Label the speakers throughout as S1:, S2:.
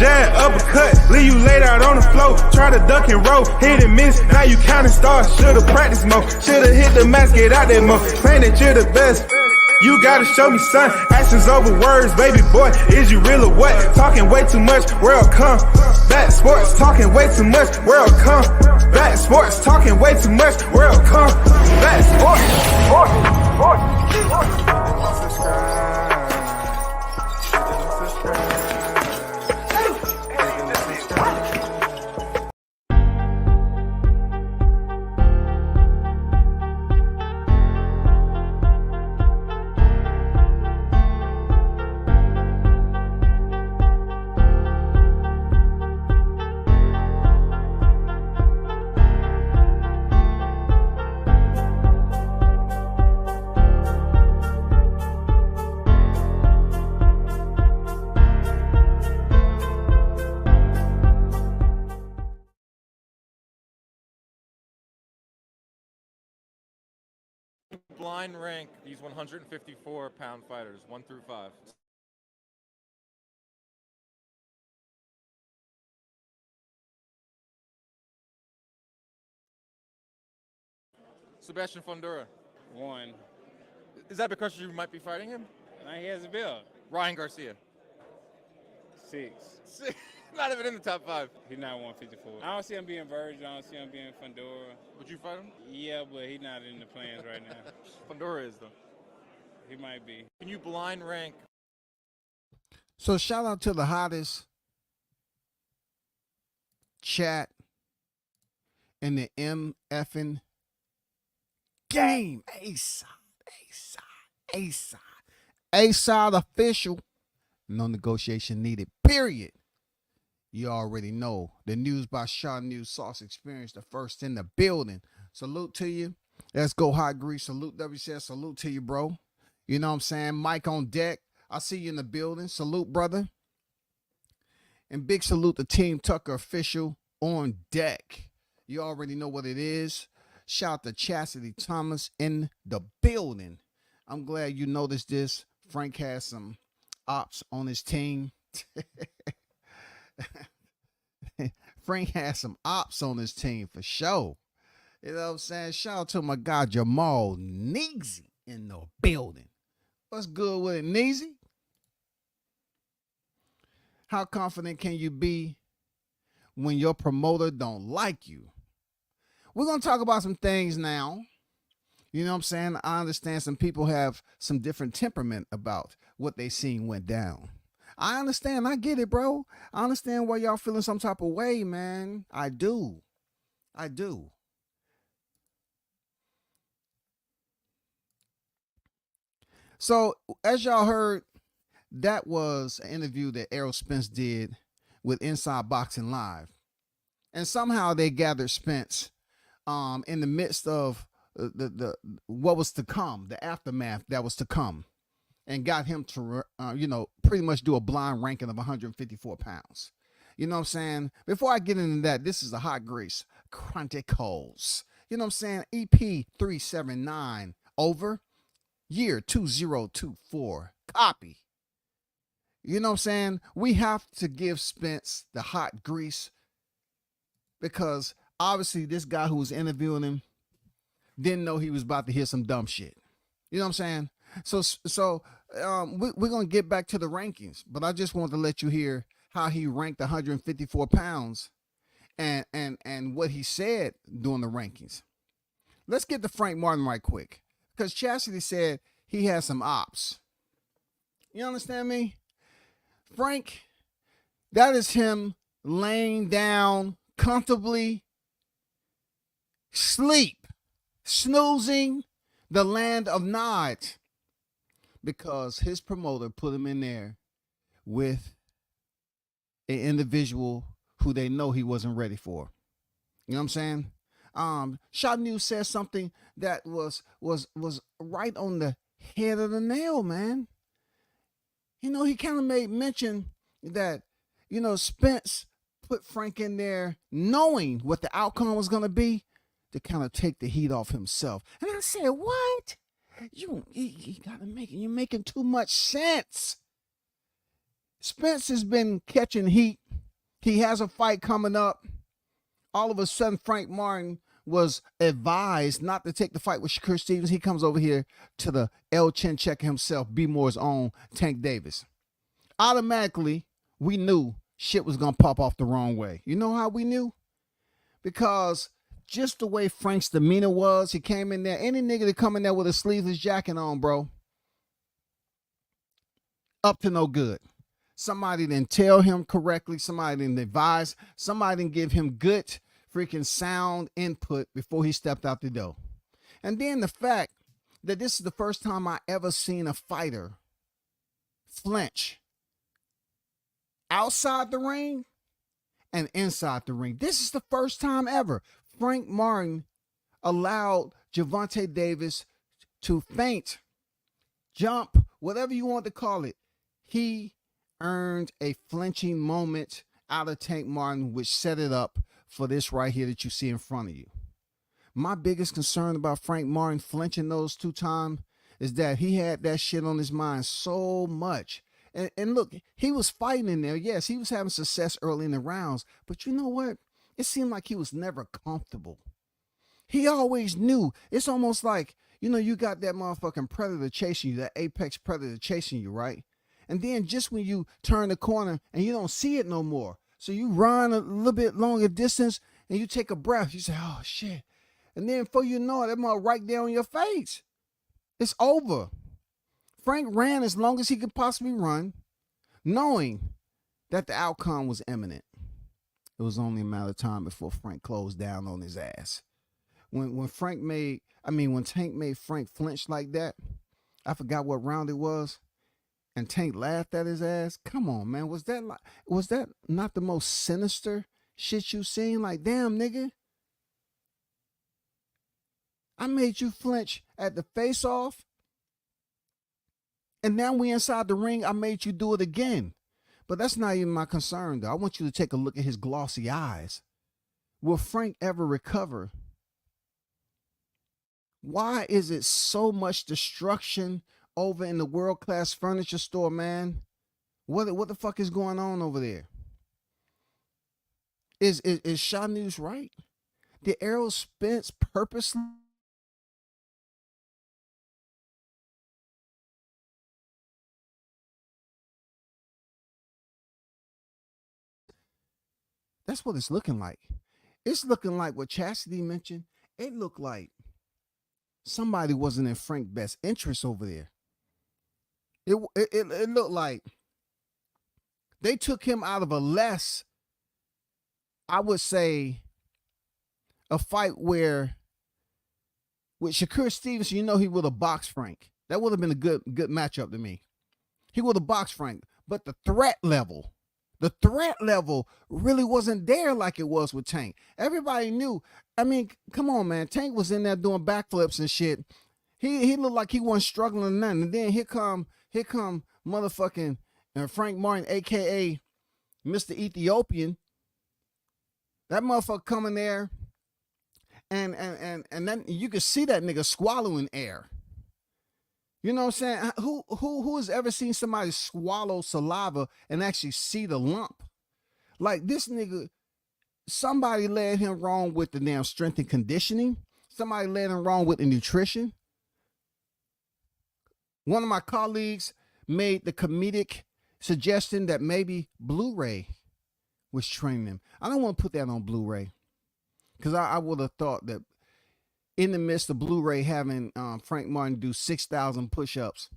S1: jab, uppercut, leave you laid out on the floor. Try to duck and roll, hit and miss, now you counting stars. Should've practiced more, should've hit the mask, get out there more. Claim that you're the best. You gotta show me, son. Actions over words, baby boy. Is you real or what? Talking way too much, world come. Back sports, talking way too much, world come. Back sports, talking way too much, world come. Back sports,
S2: Blind rank these 154-pound fighters, 1 through 5. Sebastian Fundora.
S3: 1.
S2: Is that because you might be fighting him?
S3: He has a belt.
S2: Ryan Garcia.
S3: 6.
S2: Not even in the top 5.
S3: He's not 154. I don't see him being Virgil. I don't see him being Fundora.
S2: Would you fight him?
S3: Yeah, but he's not in the plans right now.
S2: Fundora is, though.
S3: He might be.
S2: Can you blind rank?
S4: So shout out to the hottest chat in the MFing game. A-side official. No negotiation needed, period. You already know. The News by Shaw News Sauce Experience, the first in the building. Salute to you. Let's go Hot Grease. Salute WCS. Salute to you, bro. You know what I'm saying? Mike on deck. I see you in the building. Salute, brother. And big salute to Team Tucker official on deck. You already know what it is. Shout out to Chastity Thomas in the building. I'm glad you noticed this. Frank has some ops on his team. Frank has some ops on his team for sure. You know what I'm saying? Shout out to my guy Jamal Neezy in the building. What's good with it, Neezy? How confident can you be when your promoter don't like you? We're going to talk about some things now. You know what I'm saying? I understand some people have some different temperament about what they seen went down. I understand. I get it, bro. I understand why y'all feeling some type of way, man. I do. So, as y'all heard, that was an interview that Errol Spence did with Inside Boxing Live. And somehow they gathered Spence in the midst of the what was to come, the aftermath that was to come, and got him to, pretty much do a blind ranking of 154 pounds. You know what I'm saying? Before I get into that, this is a Hot Grease Chronicles. You know what I'm saying? EP 379 over year 2024 copy. You know what I'm saying? We have to give Spence the hot grease because obviously this guy who was interviewing him didn't know he was about to hear some dumb shit. You know what I'm saying? So we're going to get back to the rankings, but I just wanted to let you hear how he ranked 154 pounds and what he said during the rankings. Let's get to Frank Martin right quick because Chastity said he has some ops. You understand me? Frank, that is him laying down comfortably, sleep, snoozing the land of Nod, because his promoter put him in there with an individual who they know he wasn't ready for. You know what I'm saying? Shot News says something that was right on the head of the nail, man. You know, he kind of made mention that, Spence put Frank in there knowing what the outcome was going to be to kind of take the heat off himself. And I said, what? You gotta you're making too much sense. Spence has been catching heat He has a fight coming up. All of a sudden, Frank Martin was advised not to take the fight with Shakur Stevens. He comes over here to the El Chin Checker himself, B Moore's own Tank Davis. Automatically, we knew shit was going to pop off the wrong way. You know how we knew? Because just the way Frank's demeanor was, he came in there, any nigga that come in there with a sleeveless jacket on, bro, up to no good. Somebody didn't tell him correctly. Somebody didn't advise. Somebody didn't give him good freaking sound input before he stepped out the door. And then the fact that this is the first time I ever seen a fighter flinch outside the ring and inside the ring. This is the first time ever Frank Martin allowed Gervonta Davis to feint, jump, whatever you want to call it. He earned a flinching moment out of Tank Martin, which set it up for this right here that you see in front of you. My biggest concern about Frank Martin flinching those 2 times is that he had that shit on his mind so much. And look, he was fighting in there. Yes, he was having success early in the rounds. But you know what? It seemed like he was never comfortable. He always knew. It's almost like, you know, you got that motherfucking predator chasing you, that apex predator chasing you, right? And then just when you turn the corner and you don't see it no more. So you run a little bit longer distance and you take a breath. You say, oh, shit. And then before you know it, that mother right there on your face. It's over. Frank ran as long as he could possibly run, knowing that the outcome was imminent. It was only a matter of time before Frank closed down on his ass. When Tank made Frank flinch like that, I forgot what round it was, and Tank laughed at his ass. Come on, man. Was that not the most sinister shit you seen? Like, damn, nigga. I made you flinch at the face-off, and now we inside the ring. I made you do it again. But that's not even my concern, though. I want you to take a look at his glossy eyes. Will Frank ever recover? Why is it so much destruction over in the world-class furniture store, man? What the fuck is going on over there? Is Shaw News right? Did Errol Spence purposely? That's what it's looking like. It's looking like what Chastity mentioned. It looked like somebody wasn't in Frank's best interest over there. It looked like they took him out of a less, I would say, a fight where with Shakur Stevens, you know, he would have boxed Frank. That would have been a good matchup to me. He would have boxed Frank, but the threat level really wasn't there like it was with Tank. Everybody knew. I mean, come on, man. Tank was in there doing backflips and shit. He looked like he wasn't struggling or nothing. And then here come motherfucking Frank Martin, aka Mr. Ethiopian. That motherfucker coming there, and then you could see that nigga swallowing air. You know what I'm saying? Who has ever seen somebody swallow saliva and actually see the lump? Like this nigga, somebody led him wrong with the damn strength and conditioning. Somebody led him wrong with the nutrition. One of my colleagues made the comedic suggestion that maybe Blu-ray was training him. I don't want to put that on Blu-ray because I would have thought that in the midst of Blu-ray having Frank Martin do 6,000 push-ups,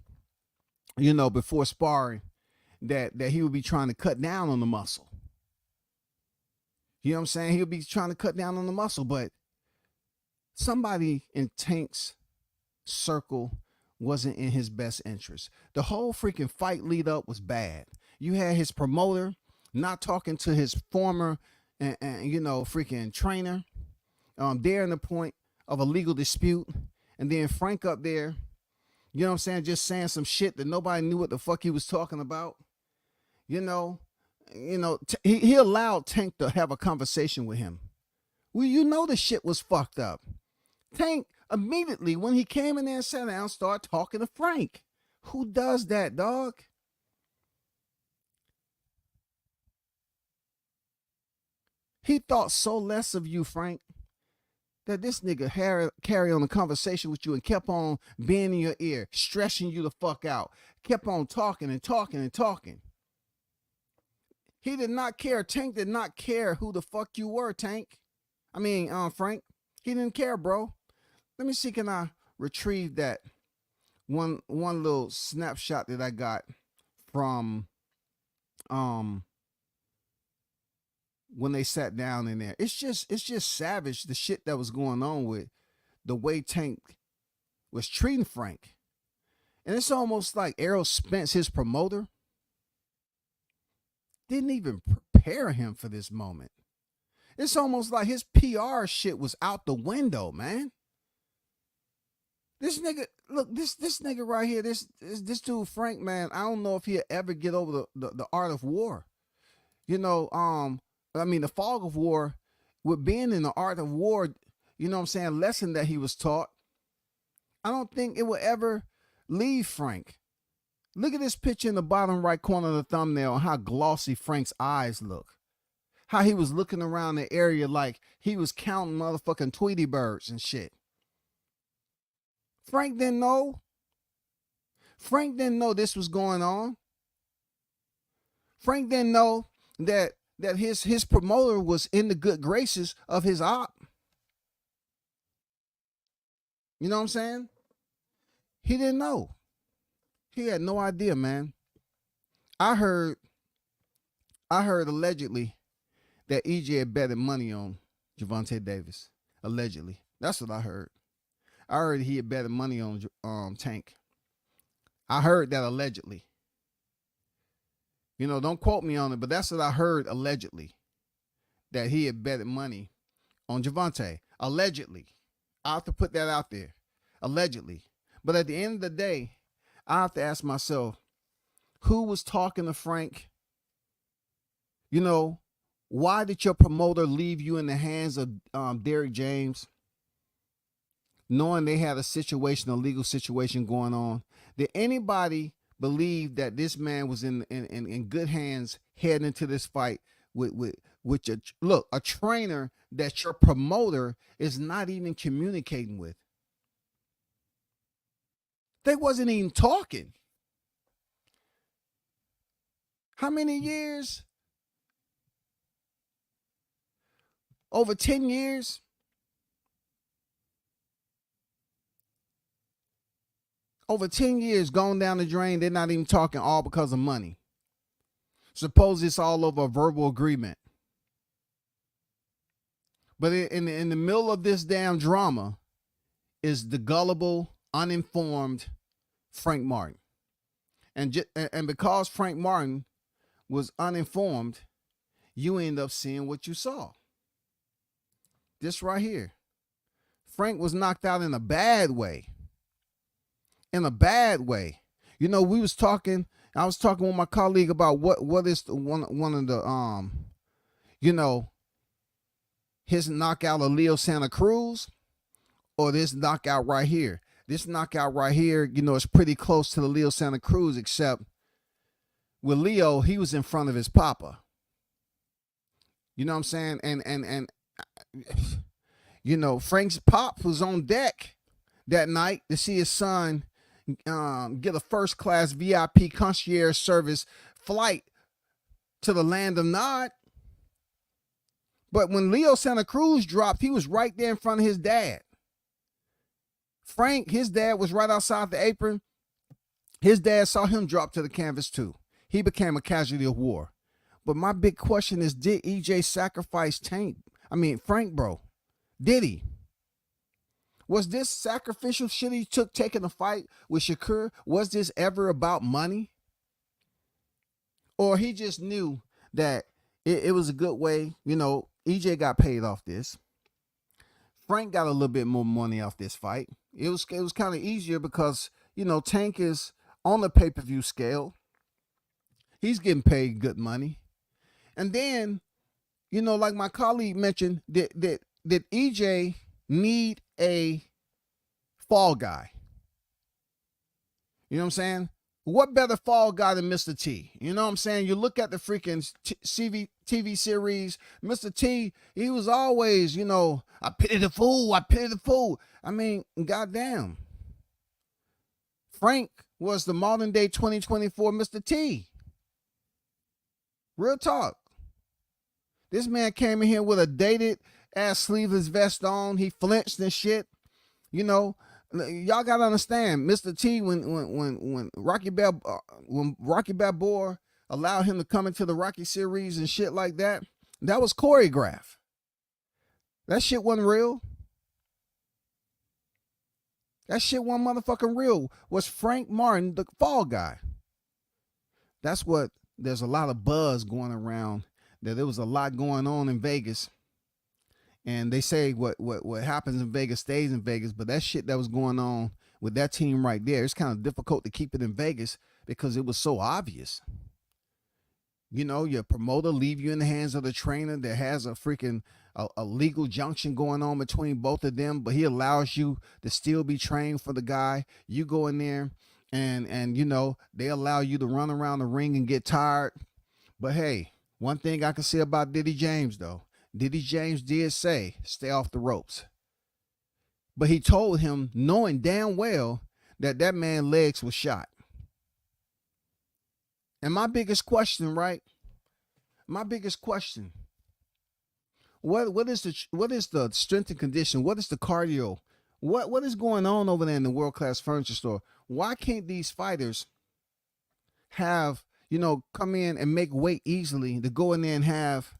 S4: you know, before sparring, that he would be trying to cut down on the muscle. You know what I'm saying? He'll be trying to cut down on the muscle, but somebody in Tank's circle wasn't in his best interest. The whole freaking fight lead up was bad. You had his promoter not talking to his former and you know, freaking trainer there in the point of a legal dispute, and then Frank up there, you know what I'm saying, just saying some shit that nobody knew what the fuck he was talking about. You know, he allowed Tank to have a conversation with him. Well, you know the shit was fucked up. Tank immediately, when he came in there and sat down, started talking to Frank. Who does that, dog? He thought so less of you, Frank, that this nigga carry on a conversation with you and kept on being in your ear, stressing you the fuck out. Kept on talking and talking and talking. He did not care. Tank did not care who the fuck you were, Tank. I mean, Frank. He didn't care, bro. Let me see, can I retrieve that one little snapshot that I got from when they sat down in there. It's just savage, the shit that was going on with the way Tank was treating Frank. And it's almost like Errol Spence, his promoter, didn't even prepare him for this moment. It's almost like his PR shit was out the window, man. This nigga, look, this nigga right here, this dude Frank, man, I don't know if he'll ever get over the art of war. You know, I mean, the fog of war, with being in the art of war, you know what I'm saying, lesson that he was taught, I don't think it will ever leave Frank. Look at this picture in the bottom right corner of the thumbnail, how glossy Frank's eyes look. How he was looking around the area like he was counting motherfucking Tweety birds and shit. Frank didn't know. Frank didn't know this was going on. Frank didn't know that his promoter was in the good graces of his op. You know what I'm saying? He didn't know. He had no idea, man. I heard allegedly that EJ had betted money on Gervonta Davis. Allegedly. That's what I heard. I heard he had betted money on Tank. I heard that allegedly. You know, don't quote me on it, but that's what I heard allegedly. That he had betted money on Gervonta. Allegedly. I have to put that out there. Allegedly. But at the end of the day, I have to ask myself, who was talking to Frank? You know, why did your promoter leave you in the hands of Derrick James? Knowing they had a legal situation going on. Did anybody believe that this man was in good hands heading into this fight with a trainer that your promoter is not even communicating with? They wasn't even talking. How many years? Over 10 years? Over 10 years gone down the drain. They're not even talking, all because of money. Suppose it's all over a verbal agreement. But in the middle of this damn drama is the gullible, uninformed Frank Martin. And because Frank Martin was uninformed, you end up seeing what you saw. This right here. Frank was knocked out in a bad way. In a bad way. You know, I was talking with my colleague about what is one of the you know, his knockout of Leo Santa Cruz or this knockout right here. This knockout right here, you know, is pretty close to the Leo Santa Cruz, except with Leo, he was in front of his papa. You know what I'm saying? And you know, Frank's pop was on deck that night to see his son get a first-class VIP concierge service flight to the land of Nod. But when Leo Santa Cruz dropped, he was right there in front of his dad. Frank, his dad was right outside the apron. His dad saw him drop to the canvas too. He became a casualty of war. But my big question is, did EJ sacrifice Frank, bro? Did he? Was this sacrificial shit he took taking a fight with Shakur? Was this ever about money? Or he just knew that it was a good way, you know, EJ got paid off this. Frank got a little bit more money off this fight. It was kind of easier because, you know, Tank is on the pay-per-view scale. He's getting paid good money. And then, you know, like my colleague mentioned, did EJ need a fall guy? You know what I'm saying? What better fall guy than Mr. T? You know what I'm saying? You look at the freaking TV series, Mr. T, he was always, I pity the fool, I pity the fool. I mean, goddamn. Frank was the modern day 2024 Mr. T. Real talk. This man came in here with a dated ass sleeveless vest on. He flinched and shit. Y'all gotta understand, Mr. T, when Rocky Balboa allowed him to come into the Rocky series and shit like that, that was choreographed. That shit wasn't real. That shit wasn't motherfucking real. Was Frank Martin the fall guy? That's what. There's a lot of buzz going around that there was a lot going on in Vegas. And they say what happens in Vegas stays in Vegas, but that shit that was going on with that team right there, it's kind of difficult to keep it in Vegas because it was so obvious. Your promoter leave you in the hands of the trainer that has a freaking a legal junction going on between both of them, but he allows you to still be trained for the guy. You go in there and they allow you to run around the ring and get tired. But hey, one thing I can say about Diddy James though, Diddy James did say, stay off the ropes. But he told him, knowing damn well that man's legs was shot. And my biggest question, right? What is the strength and condition? What is the cardio? What is going on over there in the World Class Furniture Store? Why can't these fighters have, come in and make weight easily to go in there and have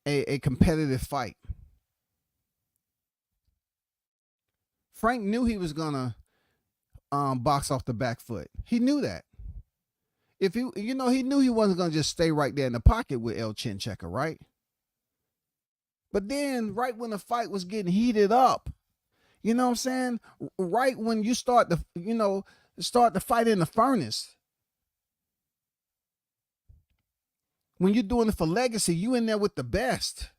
S4: a competitive fight? Frank knew he was gonna box off the back foot. He knew that. If he knew he wasn't gonna just stay right there in the pocket with El Chin Checker, right? But then, right when the fight was getting heated up, you know what I'm saying? Right when you start the fight in the furnace. When you're doing it for legacy, you in there with the best.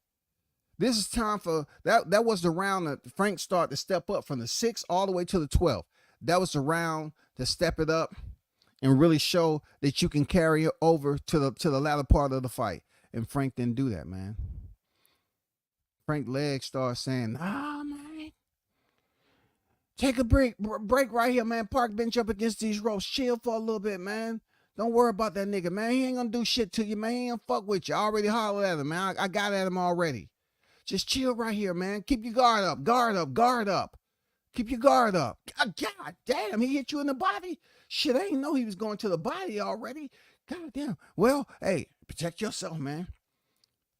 S4: This is time for that. That was the round that Frank started to step up from the 6th all the way to the 12th. That was the round to step it up and really show that you can carry it over to the latter part of the fight. And Frank didn't do that, man. Frank's legs started saying, man, take a break right here, man. Park bench up against these ropes. Chill for a little bit, man. Don't worry about that nigga, man. He ain't gonna do shit to you, man. He ain't gonna fuck with you. I already hollered at him, man. I got at him already. Just chill right here, man. Keep your guard up. Guard up. Keep your guard up. God damn, he hit you in the body? Shit, I didn't know he was going to the body already. God damn. Well, hey, protect yourself, man.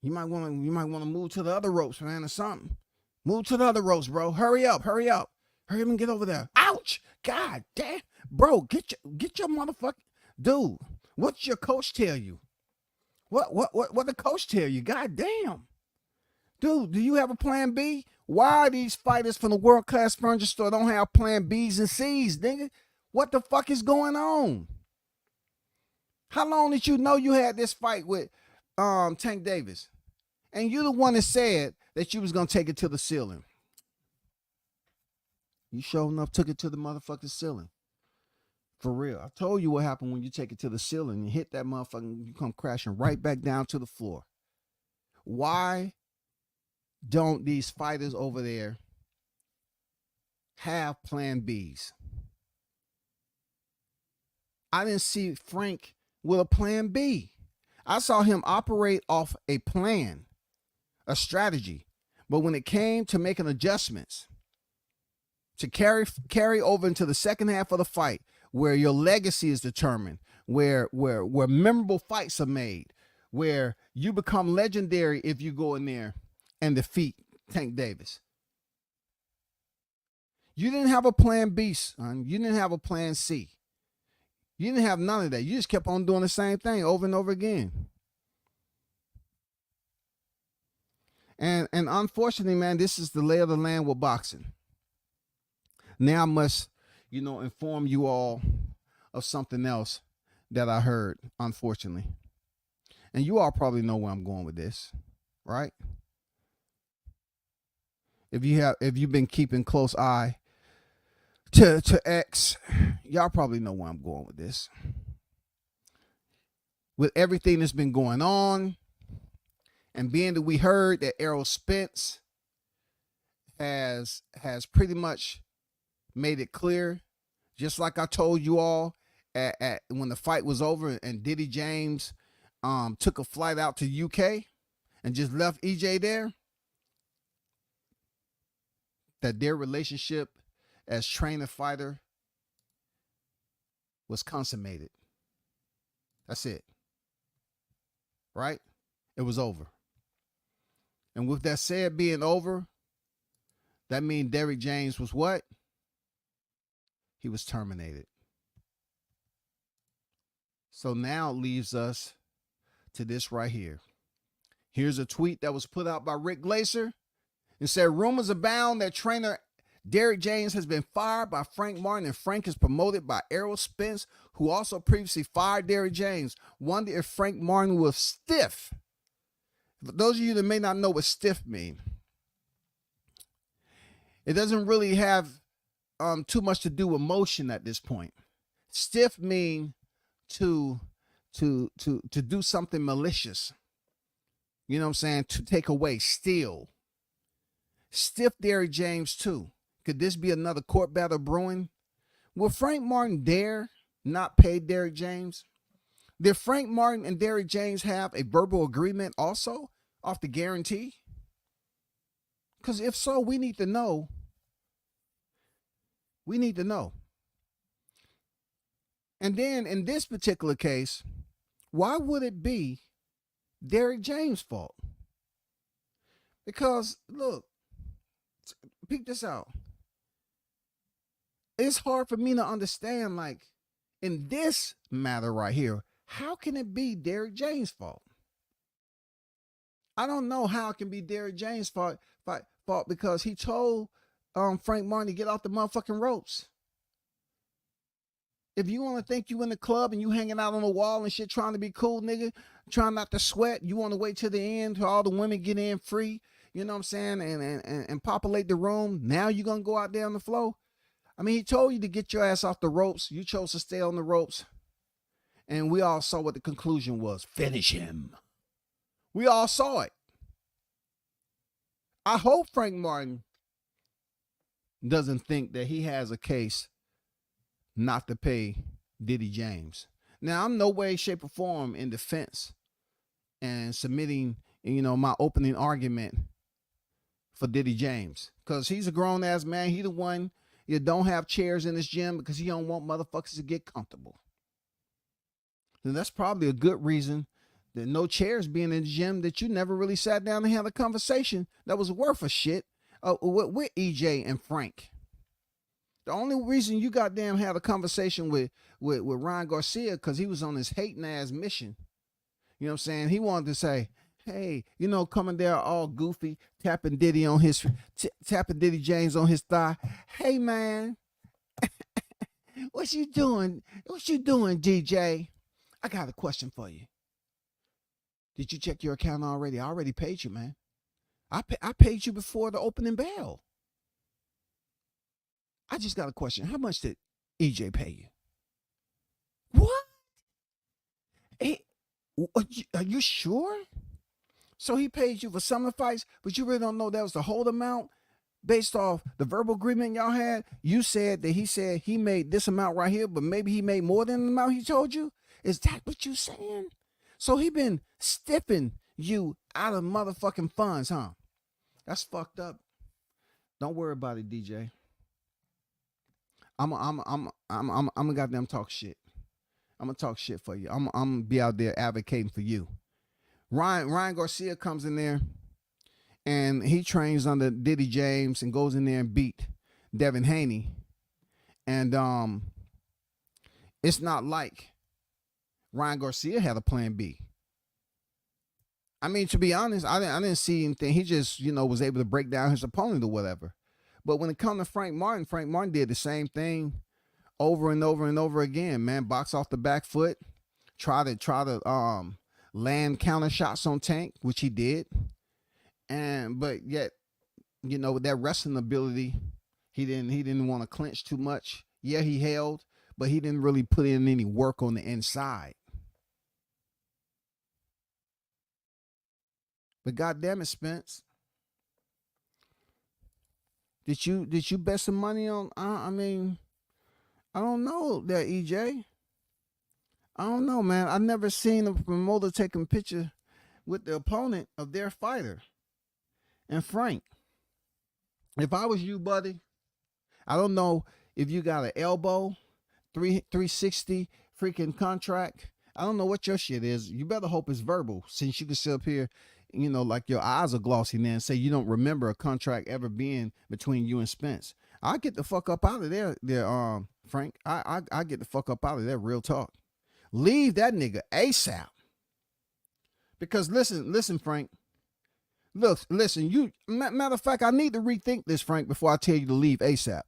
S4: You might want to move to the other ropes, man, or something. Move to the other ropes, bro. Hurry up. Hurry up and get over there. Ouch! God damn. Bro, get your motherfucker. Dude, what's your coach tell you? What the coach tell you? God damn. Dude, do you have a plan B? Why these fighters from the World Class Furniture Store don't have plan B's and C's, nigga? What the fuck is going on? How long did you know you had this fight with Tank Davis? And you the one that said that you was gonna take it to the ceiling. You sure enough took it to the motherfucking ceiling. For real. I told you what happened when you take it to the ceiling and hit that motherfucker and you come crashing right back down to the floor. Why don't these fighters over there have plan Bs? I didn't see Frank with a plan B. I saw him operate off a plan, a strategy. But when it came to making adjustments to carry over into the second half of the fight, where your legacy is determined, where memorable fights are made, where you become legendary if you go in there and defeat Tank Davis. You didn't have a plan B, son. You didn't have a plan C. You didn't have none of that. You just kept on doing the same thing over and over again. And unfortunately, man, this is the lay of the land with boxing. Now I must, inform you all of something else that I heard, unfortunately. And you all probably know where I'm going with this, right? If you've been keeping close eye to X, y'all probably know where I'm going with this. with everything that's been going on, and being that we heard that Errol Spence has pretty much made it clear, just like I told you all at when the fight was over and Diddy James took a flight out to UK and just left EJ there, that their relationship as trainer fighter was consummated. That's it. Right? It was over. And with that said being over, that means Derrick James was what? He was terminated. So now it leaves us to this right here. Here's a tweet that was put out by Rick Glaser. It said, rumors abound that trainer Derrick James has been fired by Frank Martin, and Frank is promoted by Errol Spence, who also previously fired Derrick James. Wonder if Frank Martin was stiff. For those of you that may not know what stiff mean, it doesn't really have too much to do with motion at this point. Stiff mean to do something malicious. You know what I'm saying? To take away, steal. Stiff Derrick James too. Could this be another court battle brewing? Will Frank Martin dare not pay Derrick James? Did Frank Martin and Derrick James have a verbal agreement also off the guarantee? Because if so, we need to know. We need to know. And then in this particular case, why would it be Derrick James' fault? Because look, peek this out. It's hard for me to understand, like, in this matter right here, how can it be Derrick James' fault? I don't know how it can be Derrick James' fault because he told Frank Martin to get off the motherfucking ropes. If you want to think you in the club and you hanging out on the wall and shit trying to be cool, nigga, trying not to sweat, you want to wait till the end till all the women get in free, you know what I'm saying, and populate the room. Now you're going to go out there on the floor? I mean, he told you to get your ass off the ropes. You chose to stay on the ropes. And we all saw what the conclusion was. Finish him. We all saw it. I hope Frank Martin doesn't think that he has a case not to pay Diddy James. Now, I'm no way, shape, or form in defense and submitting, my opening argument for Diddy James. Because he's a grown-ass man. He the one you don't have chairs in his gym because he don't want motherfuckers to get comfortable. And that's probably a good reason that no chairs being in the gym, that you never really sat down and had a conversation that was worth a shit with EJ and Frank. The only reason you goddamn had a conversation with Ryan Garcia because he was on his hating ass mission. You know what I'm saying? He wanted to say, hey, coming there all goofy, tapping Diddy James on his thigh. Hey man, what you doing? What you doing, DJ? I got a question for you. Did you check your account already? I already paid you, man. I paid you before the opening bell. I just got a question. How much did EJ pay you? What? Hey, are you sure? So he paid you for some of the fights, but you really don't know that was the whole amount based off the verbal agreement y'all had? You said that he said he made this amount right here, but maybe he made more than the amount he told you? Is that what you saying? So he been stiffing you out of motherfucking funds, huh? That's fucked up. Don't worry about it, DJ. I'm gonna goddamn talk shit. I'm gonna talk shit for you. I'm gonna be out there advocating for you. Ryan Garcia comes in there and he trains under Diddy James and goes in there and beat Devin Haney. And it's not like Ryan Garcia had a plan B. I mean, to be honest, I didn't see anything. He just, was able to break down his opponent or whatever. But when it comes to Frank Martin did the same thing over and over and over again, man. Box off the back foot, try to land counter shots on Tank, which he did. But yet, with that wrestling ability, he didn't want to clinch too much. Yeah, he held, but he didn't really put in any work on the inside. But goddamn it, Spence. Did you bet some money on? I mean, I don't know that EJ. I don't know, man. I've never seen a promoter taking a picture with the opponent of their fighter. And Frank, if I was you, buddy, I don't know if you got an elbow, 360 freaking contract. I don't know what your shit is. You better hope it's verbal, since you can sit up here, like your eyes are glossy now and say you don't remember a contract ever being between you and Spence. I get the fuck up out of there, Frank. I get the fuck up out of there. Real talk. Leave that nigga ASAP. Because listen, Frank. Look, listen. Matter of fact, I need to rethink this, Frank, before I tell you to leave ASAP.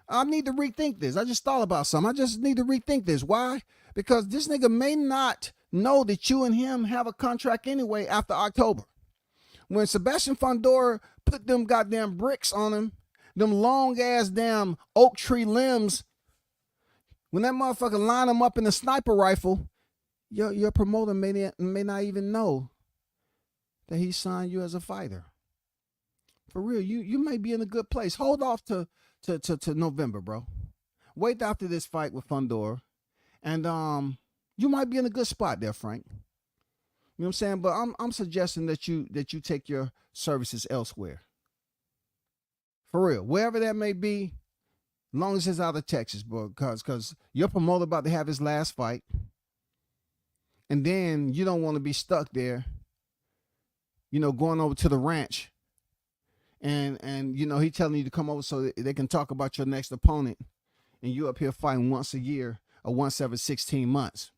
S4: I need to rethink this. I just thought about something. I just need to rethink this. Why? Because this nigga may not know that you and him have a contract anyway after October. When Sebastian Fundora put them goddamn bricks on him, them long ass damn oak tree limbs, when that motherfucker line him up in a sniper rifle, your promoter may not even know that he signed you as a fighter. For real, you may be in a good place. Hold off to November, bro. Wait after this fight with Fundora, and you might be in a good spot there, Frank. You know what I'm saying? But I'm suggesting that you take your services elsewhere. For real, wherever that may be, as long as it's out of Texas, bro, because your promoter about to have his last fight, and then you don't want to be stuck there, going over to the ranch, and he telling you to come over so that they can talk about your next opponent, and you up here fighting once a year or once every 16 months.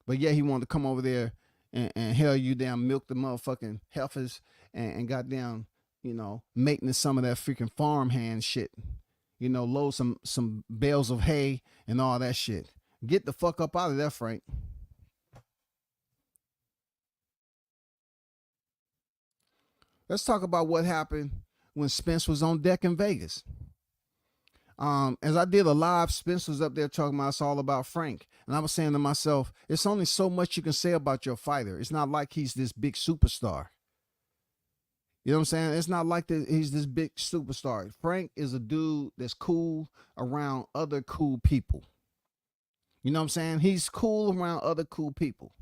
S4: But yeah, he wanted to come over there and hell you down, milk the motherfucking heifers and goddamn, maintenance some of that freaking farmhand shit. Load some bales of hay and all that shit. Get the fuck up out of there, Frank. Let's talk about what happened when Spence was on deck in Vegas. As I did a live, Spence was up there talking about it's all about Frank. And I was saying to myself, it's only so much you can say about your fighter. It's not like he's this big superstar. You know what I'm saying? It's not like he's this big superstar. Frank is a dude that's cool around other cool people. You know what I'm saying? He's cool around other cool people.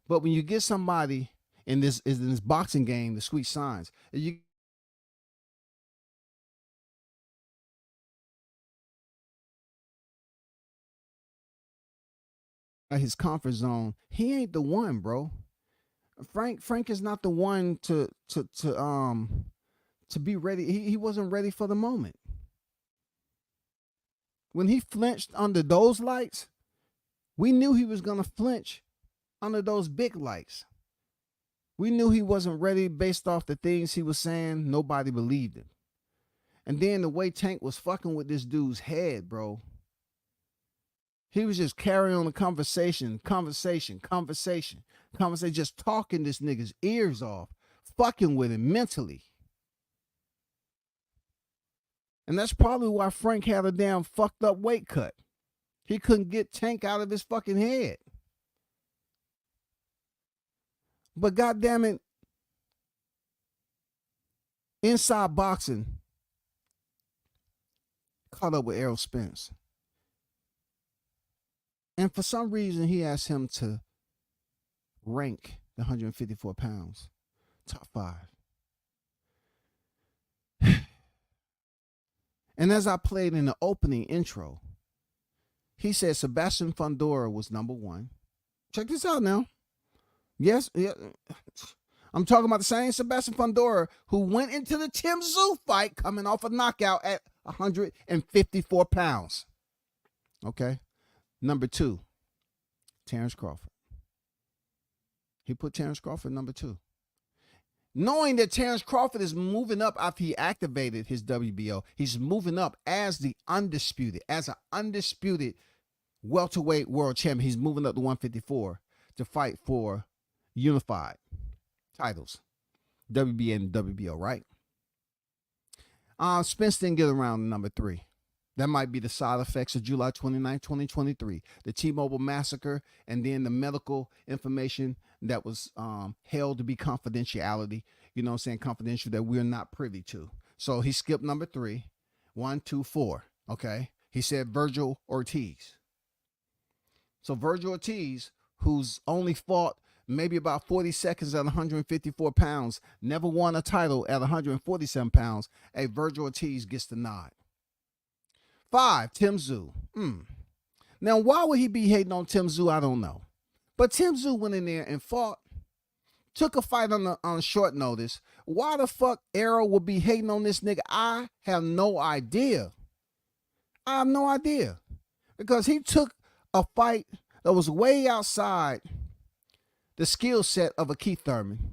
S4: But when you get somebody in this boxing game, the sweet signs, you his comfort zone, he ain't the one, bro. Frank is not the one to be ready. He wasn't ready for the moment. When he flinched under those lights, we knew he was gonna flinch under those big lights. We knew he wasn't ready based off the things he was saying. Nobody believed him. And then the way Tank was fucking with this dude's head, bro. He was just carrying on the conversation, just talking this nigga's ears off, fucking with him mentally. And that's probably why Frank had a damn fucked up weight cut. He couldn't get Tank out of his fucking head. But goddamn it, Inside Boxing caught up with Errol Spence. And for some reason, he asked him to rank the 154 pounds, top 5. And as I played in the opening intro, he said Sebastian Fundora was number 1. Check this out now. Yes, yeah, I'm talking about the same Sebastian Fundora who went into the Tim Tszyu fight coming off a knockout at 154 pounds. Okay. Number 2, Terrence Crawford. He put Terrence Crawford number 2. Knowing that Terrence Crawford is moving up after he activated his WBO, he's moving up as an undisputed welterweight world champion. He's moving up to 154 to fight for unified titles, WBA and WBO, right? Spence didn't get around to number 3. That might be the side effects of July 29, 2023, the T-Mobile massacre, and then the medical information that was held to be confidentiality, you know what I'm saying, confidential, that we're not privy to. So he skipped number 3. 1, 2, 4. Okay. He said Virgil Ortiz. So Virgil Ortiz, who's only fought maybe about 40 seconds at 154 pounds, never won a title at 147 pounds. Hey, Virgil Ortiz gets the nod. 5, Tim Tszyu. Now, why would he be hating on Tim Tszyu? I don't know. But Tim Tszyu went in there and fought, took a fight on short notice. Why the fuck Arrow would be hating on this nigga? I have no idea. I have no idea. Because he took a fight that was way outside the skill set of a Keith Thurman.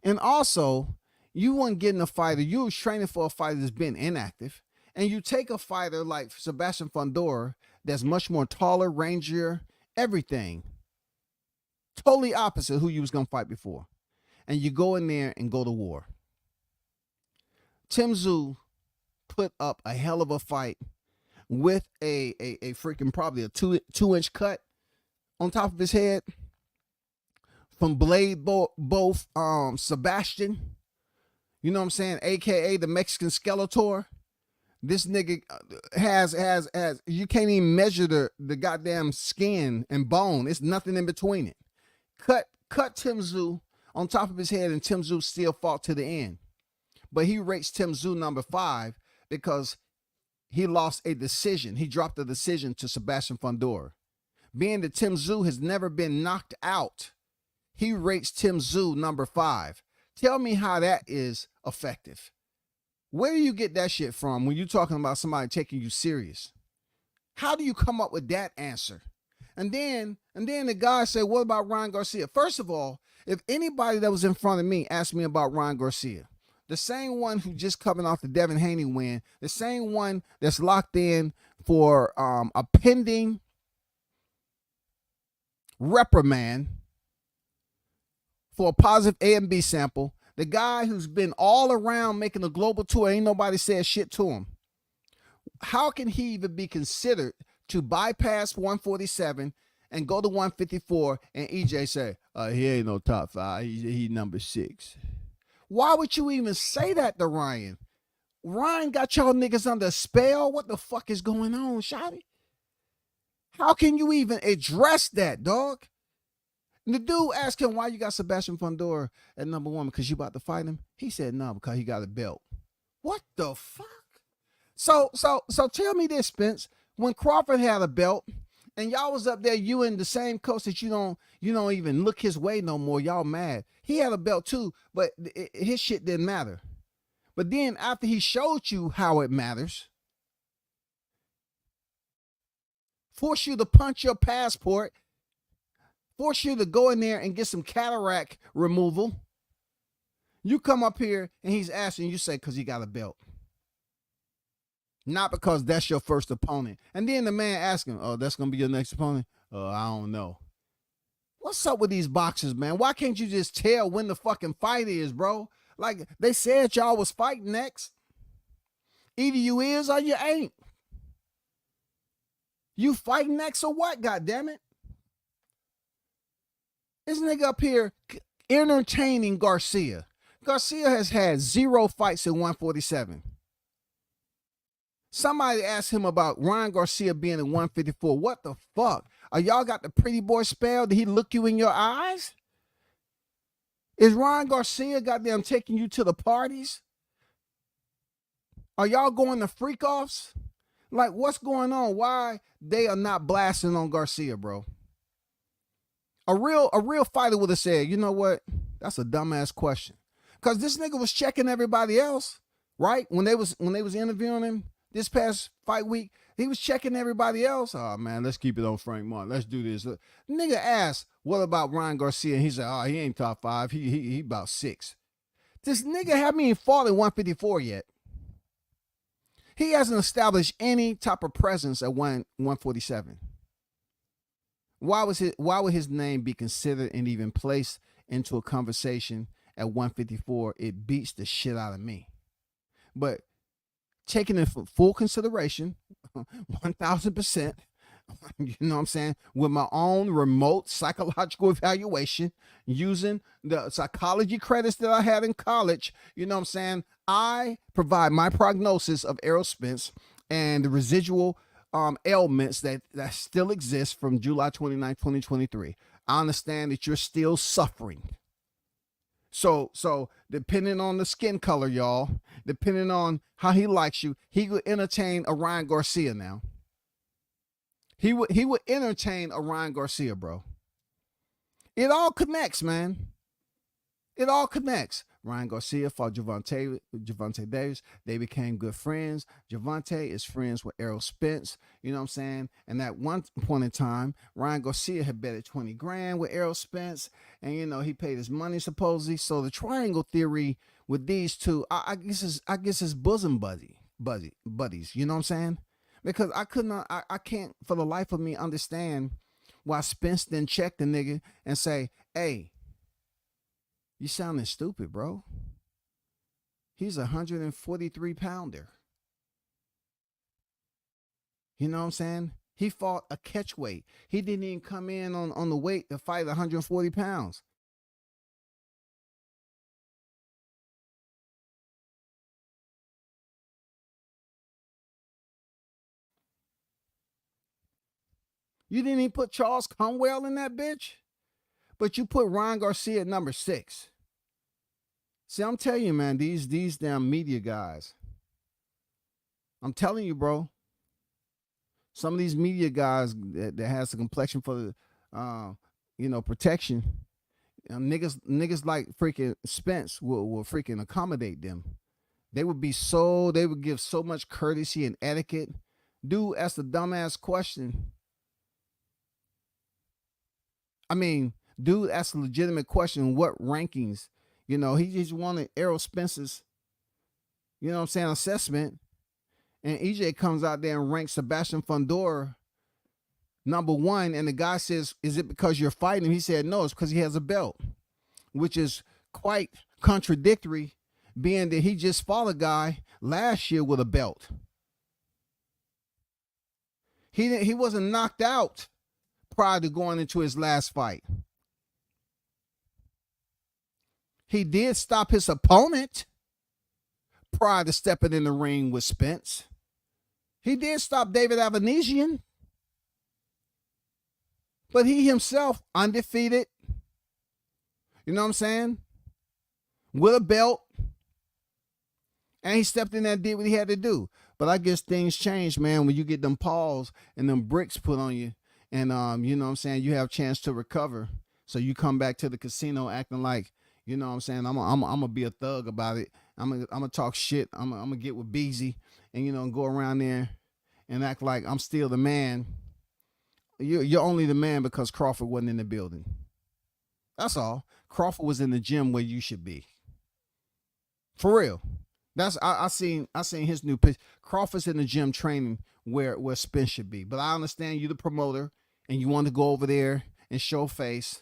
S4: And also, you weren't getting a fighter. You was training for a fighter that's been inactive. And you take a fighter like Sebastian Fundora that's much more taller, rangier, everything. Totally opposite who you was going to fight before. And you go in there and go to war. Tim Tszyu put up a hell of a fight with a freaking probably a 2-inch cut on top of his head from Blade both Sebastian. You know what I'm saying? AKA the Mexican Skeletor. This nigga has you can't even measure the goddamn skin and bone. It's nothing in between it. Cut Tim Tszyu on top of his head, and Tim Tszyu still fought to the end. But he rates Tim Tszyu number 5 because he lost a decision. He dropped a decision to Sebastian Fundora. Being that Tim Tszyu has never been knocked out, he rates Tim Tszyu number 5. Tell me how that is effective. Where do you get that shit from when you're talking about somebody taking you serious? How do you come up with that answer? And then the guy said, what about Ryan Garcia? First of all, if anybody that was in front of me asked me about Ryan Garcia, the same one who just coming off the Devin Haney win, the same one that's locked in for a pending reprimand for a positive A and B sample, the guy who's been all around making a global tour, ain't nobody said shit to him. How can he even be considered to bypass 147 and go to 154 and EJ say, he ain't no top 5, he number 6? Why would you even say that to Ryan? Ryan got y'all niggas under a spell? What the fuck is going on, shawty? How can you even address that, dog? And the dude asked him, why you got Sebastian Fundora at number 1? Because you about to fight him? He said, no, because he got a belt. What the fuck? So tell me this, Spence. When Crawford had a belt and y'all was up there, you in the same coach that you don't even look his way no more, y'all mad. He had a belt too, but his shit didn't matter. But then after he showed you how it matters, force you to punch your passport, force you to go in there and get some cataract removal, you come up here and he's asking, you say, because he got a belt. Not because that's your first opponent. And then the man asks him, oh, that's going to be your next opponent? I don't know. What's up with these boxers, man? Why can't you just tell when the fucking fight is, bro? Like, they said y'all was fighting next. Either you is or you ain't. You fighting next or what, goddammit? This nigga up here entertaining Garcia. Garcia has had 0 fights in 147. Somebody asked him about Ryan Garcia being in 154. What the fuck? Are y'all got the pretty boy spell? Did he look you in your eyes? Is Ryan Garcia goddamn taking you to the parties? Are y'all going to freak offs? Like, what's going on? Why they are not blasting on Garcia, bro? A real fighter would have said, you know what? That's a dumbass question. Because this nigga was checking everybody else, right? When they was interviewing him this past fight week, he was checking everybody else. Oh, man, let's keep it on Frank Martin. Let's do this. Nigga asked, what about Ryan Garcia? And he said, oh, he ain't top 5. He about 6. This nigga haven't even fought in 154 yet. He hasn't established any type of presence at 147. Why would his name be considered and even placed into a conversation at 154? It beats the shit out of me. But taking it for full consideration, 1,000%. You know what I'm saying? With my own remote psychological evaluation using the psychology credits that I had in college. You know what I'm saying? I provide my prognosis of Errol Spence and the residual ailments that still exist from July 29, 2023. I understand that you're still suffering. So depending on the skin color, y'all, depending on how he likes you, he could entertain a Ryan Garcia now. He would entertain a Ryan Garcia, bro. It all connects, man. It all connects. Ryan Garcia fought Gervonta Davis. They became good friends. Gervonta is friends with Errol Spence. You know what I'm saying? And at one point in time, Ryan Garcia had betted 20 grand with Errol Spence. And, you know, he paid his money supposedly. So the triangle theory with these two, I guess is bosom buddies. You know what I'm saying? Because I can't for the life of me understand why Spence didn't check the nigga and say, hey, you sounding stupid, bro. He's 143 pounder. You know what I'm saying? He fought a catch weight. He didn't even come in on the weight to fight 140 pounds. You didn't even put Charles Conwell in that bitch, but you put Ryan Garcia at number 6. See, I'm telling you, man, these damn media guys. I'm telling you, bro. Some of these media guys that has the complexion for the, protection. Niggas like freaking Spence will freaking accommodate them. They would give so much courtesy and etiquette. Dude asked a dumbass question. I mean, dude asked a legitimate question. What rankings? You know, he just wanted Errol Spence's, you know what I'm saying, assessment. And EJ comes out there and ranks Sebastian Fundora number 1. And the guy says, is it because you're fighting him? He said, no, it's because he has a belt, which is quite contradictory, being that he just fought a guy last year with a belt. He wasn't knocked out prior to going into his last fight. He did stop his opponent prior to stepping in the ring with Spence. He did stop David Avanesian. But he himself undefeated. You know what I'm saying? With a belt. And he stepped in there and did what he had to do. But I guess things change, man, when you get them paws and them bricks put on you. And, you know what I'm saying, you have a chance to recover. So you come back to the casino acting like, you know what I'm saying, I'm going to be a thug about it. I'm going to talk shit. I'm going to get with Beezy and, you know, go around there and act like I'm still the man. You're only the man because Crawford wasn't in the building. That's all. Crawford was in the gym where you should be. For real. That's I seen his new pitch. Crawford's in the gym training where Spence should be. But I understand you the promoter and you want to go over there and show face.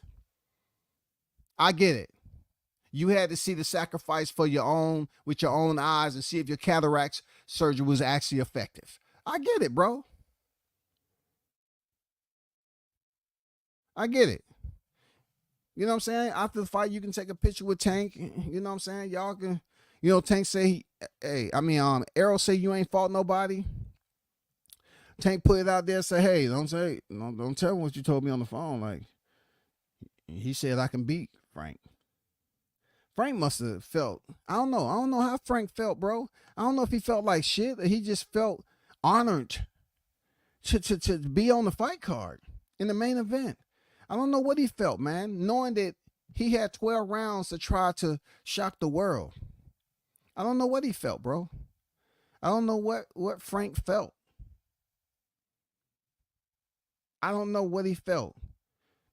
S4: I get it. You had to see the sacrifice for with your own eyes and see if your cataract surgery was actually effective. I get it, bro. I get it. You know what I'm saying? After the fight, you can take a picture with Tank. You know what I'm saying? Y'all can, Tank say, Errol say you ain't fought nobody. Tank put it out there and say, hey, don't tell me what you told me on the phone. Like, he said I can beat Frank. Frank must have felt, I don't know how Frank felt, bro. I don't know if he felt like shit or he just felt honored to be on the fight card in the main event. I don't know what he felt, man, knowing that he had 12 rounds to try to shock the world. I don't know what he felt, bro. I don't know what Frank felt. I don't know what he felt.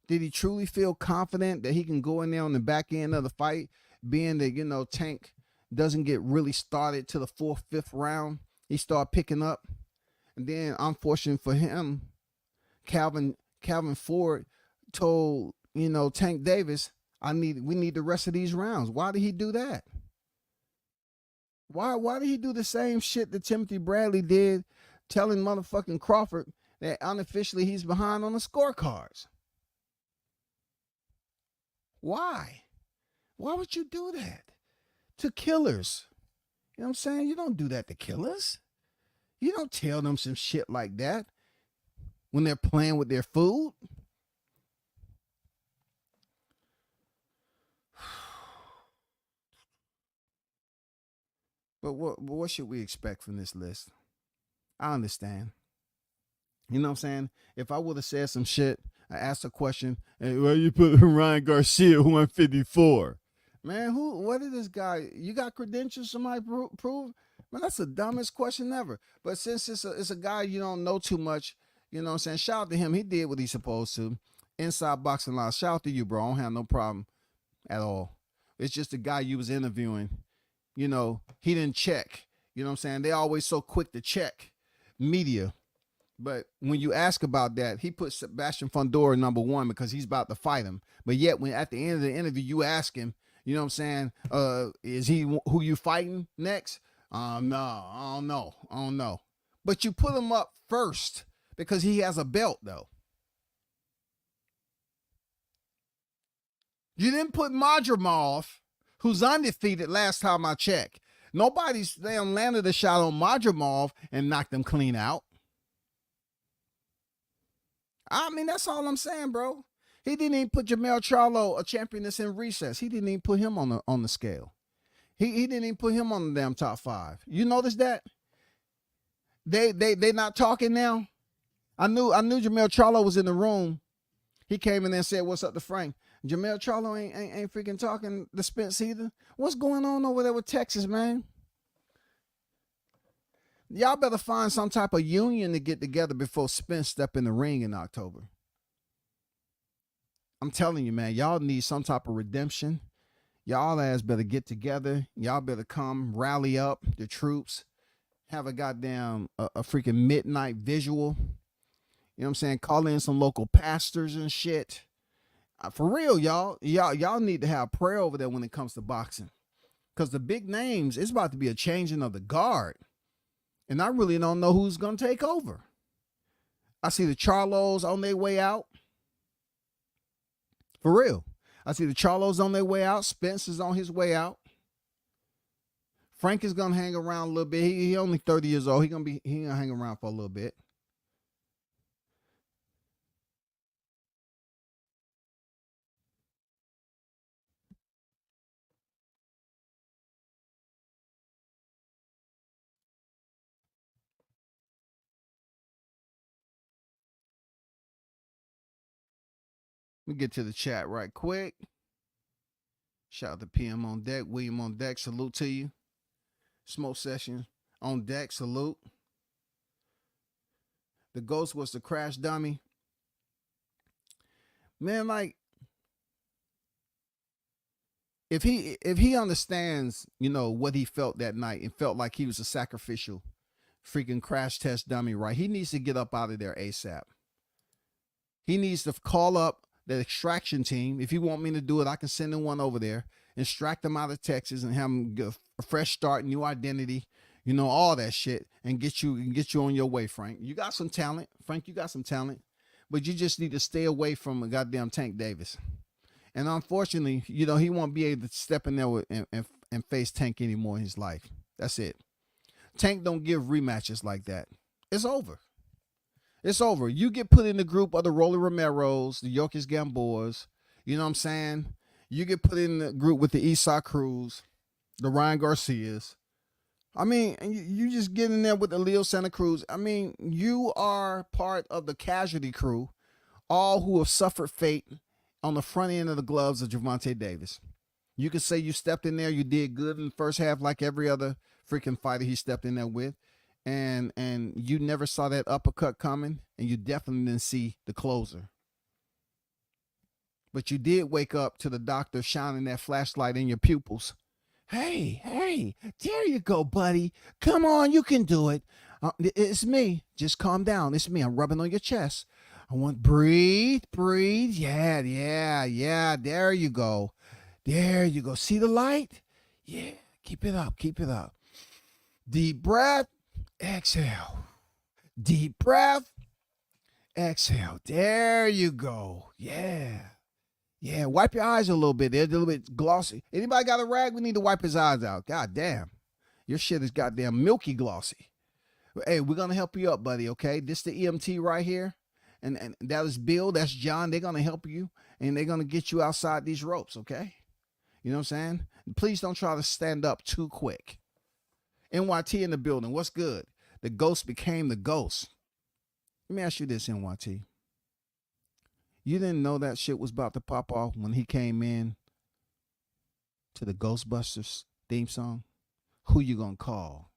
S4: Did he truly feel confident that he can go in there on the back end of the fight, being that, Tank doesn't get really started to the 4th, 5th round? He started picking up. And then, unfortunate for him, Calvin Ford told, Tank Davis, we need the rest of these rounds. Why did he do that? Why did he do the same shit that Timothy Bradley did telling motherfucking Crawford that unofficially he's behind on the scorecards. Why? Why would you do that to killers? You know what I'm saying? You don't do that to killers. You don't tell them some shit like that when they're playing with their food. But what should we expect from this list? I understand. You know what I'm saying? If I would have said some shit, I asked a question, hey, why you put Ryan Garcia 154? Man, what is this guy? You got credentials somebody prove? Man, that's the dumbest question ever. But since it's a guy you don't know too much, you know what I'm saying? Shout out to him. He did what he's supposed to. Inside Boxing Live. Shout out to you, bro. I don't have no problem at all. It's just the guy you was interviewing. You know, he didn't check. You know what I'm saying? They always so quick to check media. But when you ask about that, he put Sebastian Fundora number 1 because he's about to fight him. But yet, when at the end of the interview, you ask him, you know what I'm saying? Is he who you fighting next? No, I don't know. I don't know. But you put him up first because he has a belt, though. You didn't put Madrimov, who's undefeated last time I checked. Nobody's damn landed a shot on Madrimov and knocked him clean out. I mean, that's all I'm saying, bro. He didn't even put Jermell Charlo, a champion that's in recess. He didn't even put him on the scale. He didn't even put him on the damn top 5. You notice that? They not talking now. I knew Jermell Charlo was in the room. He came in there and said, "What's up to Frank?" Jermell Charlo ain't freaking talking to Spence either. What's going on over there with Texas, man? Y'all better find some type of union to get together before Spence step in the ring in October. I'm telling you, man, y'all need some type of redemption. Y'all ass better get together. Y'all better come rally up the troops. Have a goddamn a freaking midnight visual. You know what I'm saying? Call in some local pastors and shit. For real, y'all need to have prayer over there when it comes to boxing. Because the big names, it's about to be a changing of the guard. And I really don't know who's going to take over. I see the Charlos on their way out. For real. I see the Charlos on their way out. Spence is on his way out. Frank is going to hang around a little bit. He only 30 years old. He gonna hang around for a little bit. Let me get to the chat right quick. Shout out to PM on deck. William on deck. Salute to you. Smoke session on deck. Salute. The ghost was the crash dummy. Man, like, if he understands, you know, what he felt that night and felt like he was a sacrificial freaking crash test dummy, right? He needs to get up out of there ASAP. He needs to call up the extraction team. If you want me to do it, I can send in one over there, extract them out of Texas and have them get a fresh start, new identity, you know, all that shit, and get you on your way, Frank. You got some talent. Frank, you got some talent, but you just need to stay away from a goddamn Tank Davis. And unfortunately, you know, he won't be able to step in there and face Tank anymore in his life. That's it. Tank don't give rematches like that. It's over. It's over. You get put in the group of the Rolly Romeros, the Yorkis Gamboas. You know what I'm saying? You get put in the group with the Esau Cruz, the Ryan Garcias. I mean, you just get in there with the Leo Santa Cruz. I mean, you are part of the casualty crew, all who have suffered fate on the front end of the gloves of Gervonta Davis. You can say you stepped in there, you did good in the first half like every other freaking fighter he stepped in there with. And you never saw that uppercut coming, and you definitely didn't see the closer. But you did wake up to the doctor shining that flashlight in your pupils. Hey, there you go, buddy. Come on, you can do it. It's me. Just calm down. It's me. I'm rubbing on your chest. I want breathe. Yeah. There you go. See the light? Yeah. Keep it up. Deep breath. Exhale. Deep breath. Exhale. There you go. Yeah. Yeah. Wipe your eyes a little bit. They're a little bit glossy. Anybody got a rag? We need to wipe his eyes out. God damn. Your shit is goddamn milky glossy. Hey, we're going to help you up, buddy, okay? This the EMT right here. And that is Bill. That's John. They're going to help you. And they're going to get you outside these ropes, okay? You know what I'm saying? Please don't try to stand up too quick. NYT in the building. What's good? The ghost became the ghost. Let me ask you this, NYT. You didn't know that shit was about to pop off when he came in to the Ghostbusters theme song? Who you gonna call?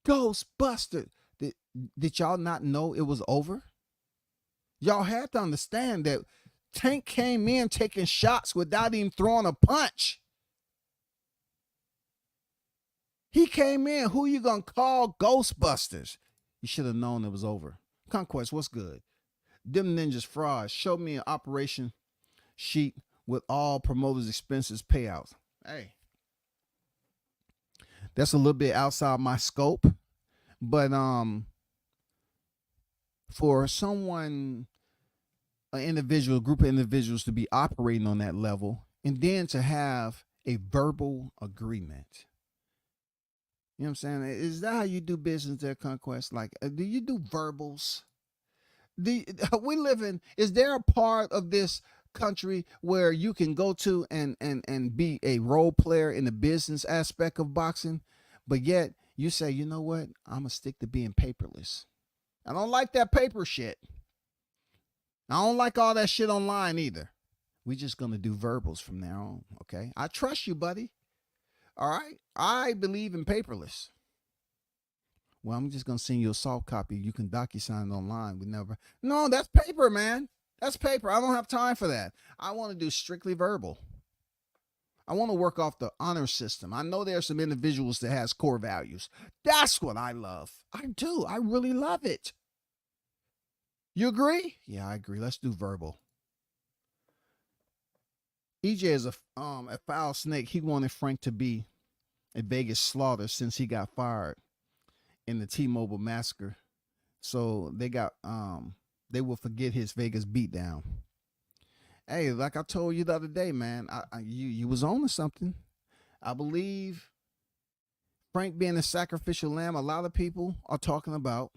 S4: Ghostbusters. Did y'all not know it was over? Y'all had to understand that Tank came in taking shots without even throwing a punch. He came in. Who you gonna call? Ghostbusters. You should have known it was over. Conquest, what's good? Them ninjas frauds. Show me an operation sheet with all promoters' expenses payouts. Hey, that's a little bit outside my scope, but for someone, an individual, group of individuals to be operating on that level, and then to have a verbal agreement. You know what I'm saying? Is that how you do business there, Conquest? Like, do you do verbals? We live in, is there a part of this country where you can go to and be a role player in the business aspect of boxing, but yet you say, you know what? I'm going to stick to being paperless. I don't like that paper shit. I don't like all that shit online either. We just going to do verbals from now on, okay? I trust you, buddy. All right? I believe in paperless. Well, I'm just going to send you a soft copy. You can DocuSign it online. No, that's paper, man. That's paper. I don't have time for that. I want to do strictly verbal. I want to work off the honor system. I know there are some individuals that has core values. That's what I love. I do. I really love it. You agree? Yeah, I agree. Let's do verbal. EJ is a foul snake. He wanted Frank to be a Vegas slaughter since he got fired in the T-Mobile massacre. So they will forget his Vegas beatdown. Hey, like I told you the other day, man, you was on to something. I believe Frank being a sacrificial lamb, a lot of people are talking about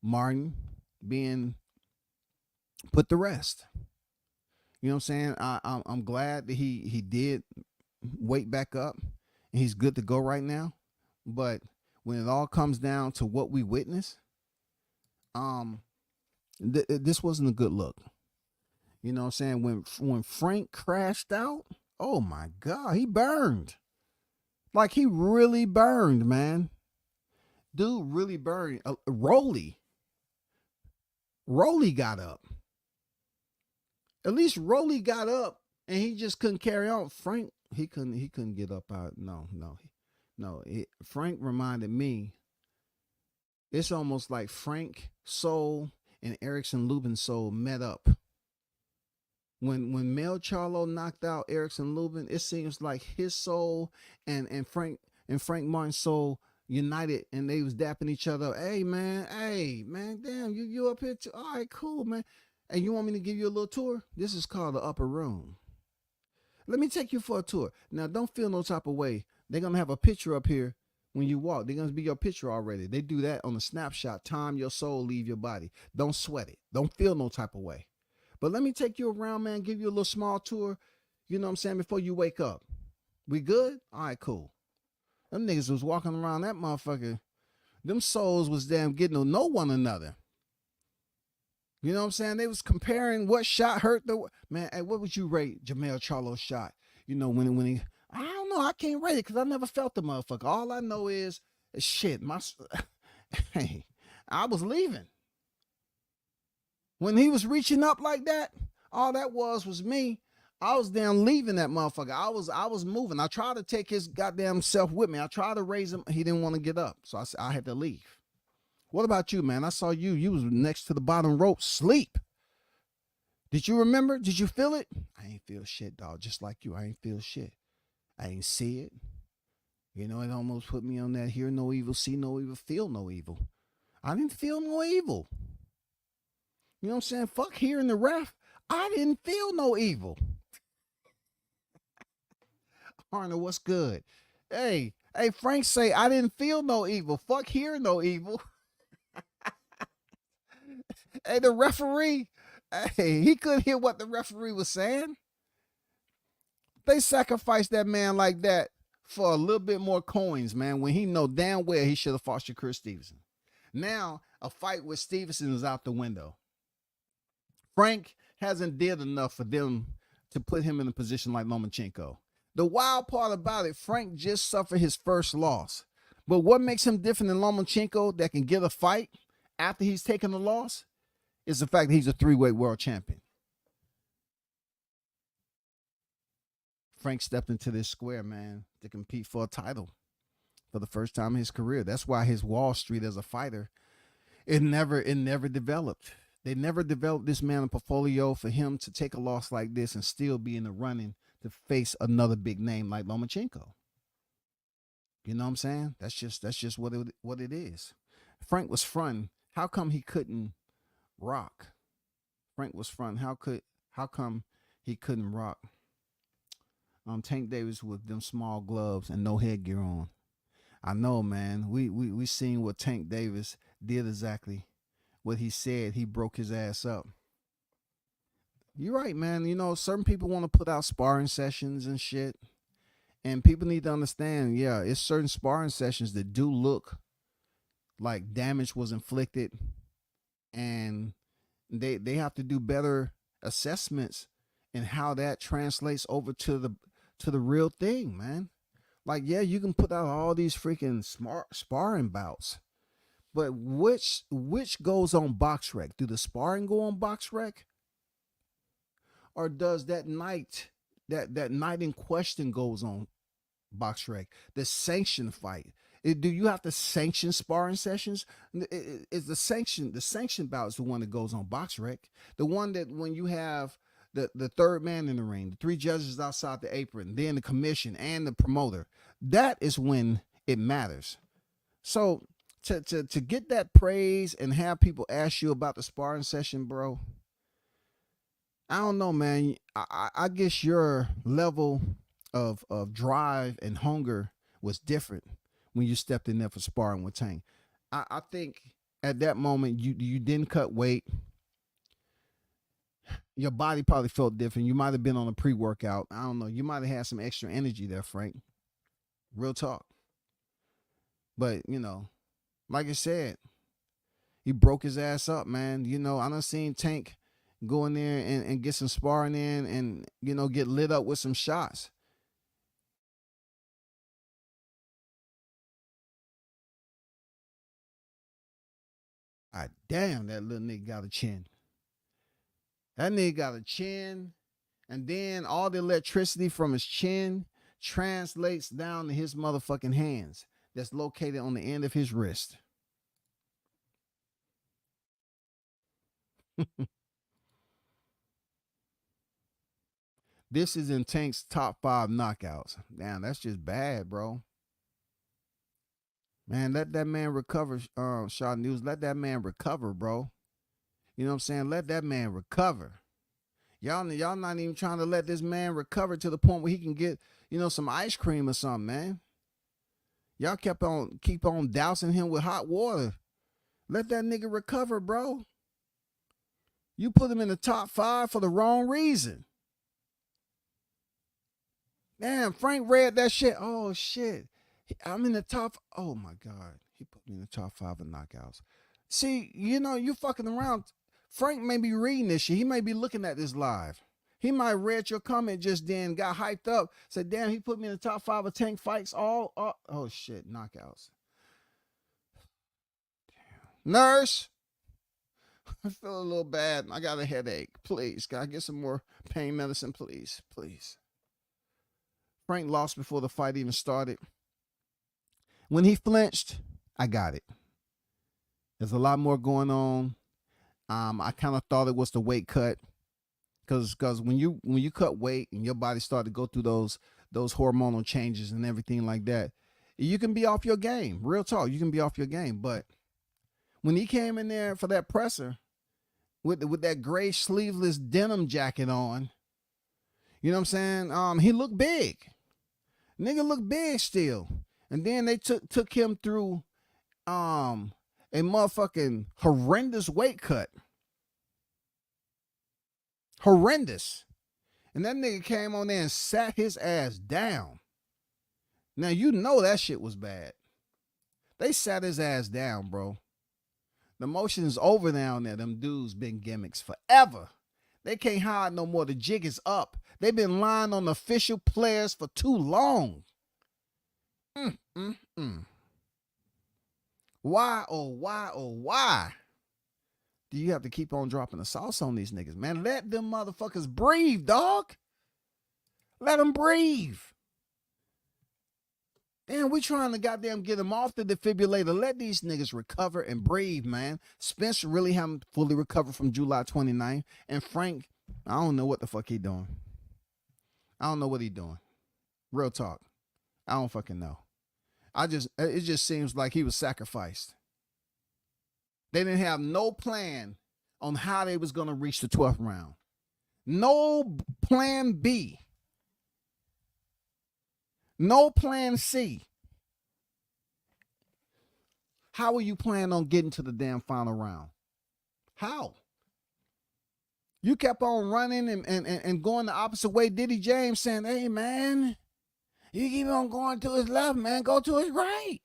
S4: Martin being put to rest. You know what I'm saying? I'm glad that he did wake back up and he's good to go right now. But when it all comes down to what we witnessed, this wasn't a good look. You know what I'm saying? When Frank crashed out, oh my God, he burned. Like he really burned, man. Dude really burned. Rolly got up. At least Rolly got up and he just couldn't carry on. Frank, he couldn't get up out. No. Frank reminded me, it's almost like Frank soul and Erickson Lubin's soul met up. When Mel Charlo knocked out Erickson Lubin, it seems like his soul and Frank Martin's soul united, and they was dapping each other. Hey man, damn, you up here too? All right, cool, man. Hey, you want me to give you a little tour? This is called the Upper Room. Let me take you for a tour. Now, don't feel no type of way. They're gonna have a picture up here when you walk. They're gonna be your picture already. They do that on a snapshot. Time your soul leave your body. Don't sweat it. Don't feel no type of way. But let me take you around, man, give you a little small tour, you know what I'm saying, before you wake up. We good? All right, cool. Them niggas was walking around that motherfucker. Them souls was damn getting to know one another. You know what I'm saying? They was comparing what shot hurt the... Man, hey, what would you rate Jamel Charlo's shot? You know, when he... I don't know. I can't rate it because I never felt the motherfucker. All I know is, shit, hey, I was leaving. When he was reaching up like that, all that was me. I was down leaving that motherfucker. I was moving. I tried to take his goddamn self with me. I tried to raise him. He didn't want to get up. So I had to leave. What about you, man? I saw you. You was next to the bottom rope, sleep. Did you remember? Did you feel it? I ain't feel shit, dog. Just like you. I ain't feel shit. I ain't see it. You know, it almost put me on that hear no evil, see no evil, feel no evil. I didn't feel no evil. You know what I'm saying? Fuck hearing the ref. I didn't feel no evil. Arnold, what's good? Hey, Frank say I didn't feel no evil. Fuck hearing no evil. Hey, the referee, hey, he couldn't hear what the referee was saying. They sacrificed that man like that for a little bit more coins, man, when he know damn well he should have fought Shakur Stevenson. Now, a fight with Stevenson is out the window. Frank hasn't did enough for them to put him in a position like Lomachenko. The wild part about it, Frank just suffered his first loss. But what makes him different than Lomachenko that can get a fight after he's taken a loss is the fact that he's a 3-weight world champion. Frank stepped into this square, man, to compete for a title for the first time in his career. That's why his Wall Street as a fighter, it never developed. They never developed this man a portfolio for him to take a loss like this and still be in the running to face another big name like Lomachenko. You know what I'm saying? That's just what it is. Frank was front. How come he couldn't rock? Frank was front. How come he couldn't rock? Tank Davis with them small gloves and no headgear on. I know, man. We seen what Tank Davis did exactly. What he said, he broke his ass up. You're right, man. You know, certain people want to put out sparring sessions and shit. And people need to understand, yeah, it's certain sparring sessions that do look like damage was inflicted. And they have to do better assessments and how that translates over to the real thing, man. Like, yeah, you can put out all these freaking sparring bouts, but which goes on BoxRec? Do the sparring go on BoxRec, or does that night in question goes on BoxRec? The sanction fight. Do you have to sanction sparring sessions? Is the sanction bout is the one that goes on BoxRec? The one that when you have the third man in the ring, the 3 judges outside the apron, then the commission and the promoter. That is when it matters. So to get that praise and have people ask you about the sparring session, bro, I don't know, man. I guess your level of drive and hunger was different when you stepped in there for sparring with Tank. I think at that moment you didn't cut weight. Your body probably felt different. You might have been on a pre-workout. I don't know. You might have had some extra energy there, Frank. Real talk. But, you know, like I said, he broke his ass up, man. You know, I done seen Tank go in there and get some sparring in and, you know, get lit up with some shots. Ah, damn, that little nigga got a chin. That nigga got a chin, and then all the electricity from his chin translates down to his motherfucking hands that's located on the end of his wrist. This is in Tank's top 5 knockouts. Damn, that's just bad, bro. Man, let that man recover, Shaw News. Let that man recover, bro. You know what I'm saying? Let that man recover. Y'all not even trying to let this man recover to the point where he can get, you know, some ice cream or something, man. Y'all keep on dousing him with hot water. Let that nigga recover, bro. You put him in the top 5 for the wrong reason. Damn, Frank read that shit. Oh, shit. I'm in the top. Oh, my God. He put me in the top 5 of knockouts. See, you know, you fucking around. Frank may be reading this shit. He may be looking at this live. He might have read your comment just then, got hyped up, said, damn, he put me in the top 5 of Tank fights. Oh, shit, knockouts. Damn. Nurse, I feel a little bad. I got a headache. Please, can I get some more pain medicine, please? Please. Frank lost before the fight even started. When he flinched, I got it. There's a lot more going on. I kind of thought it was the weight cut, because when you cut weight and your body started to go through those hormonal changes and everything like that, you can be off your game. Real talk, you can be off your game. But when he came in there for that presser with that gray sleeveless denim jacket on, you know what I'm saying? He looked big. Nigga looked big still. And then they took him through a motherfucking horrendous weight cut. Horrendous. And that nigga came on there and sat his ass down. Now you know that shit was bad. They sat his ass down, bro. The motion is over down there. Them dudes been gimmicks forever. They can't hide no more. The jig is up. They've been lying on official players for too long. Why, oh, why, oh, why do you have to keep on dropping the sauce on these niggas, man? Let them motherfuckers breathe, dog. Let them breathe. Damn, we trying to goddamn get them off the defibrillator. Let these niggas recover and breathe, man. Spence really haven't fully recovered from July 29th. And Frank, I don't know what the fuck he doing. I don't know what he doing. Real talk. I don't fucking know. It just seems like he was sacrificed. They didn't have no plan on how they was going to reach the 12th round. No plan B. No plan C. How are you planning on getting to the damn final round? How? You kept on running and going the opposite way. Diddy James saying, hey, man, you keep on going to his left, man. Go to his right.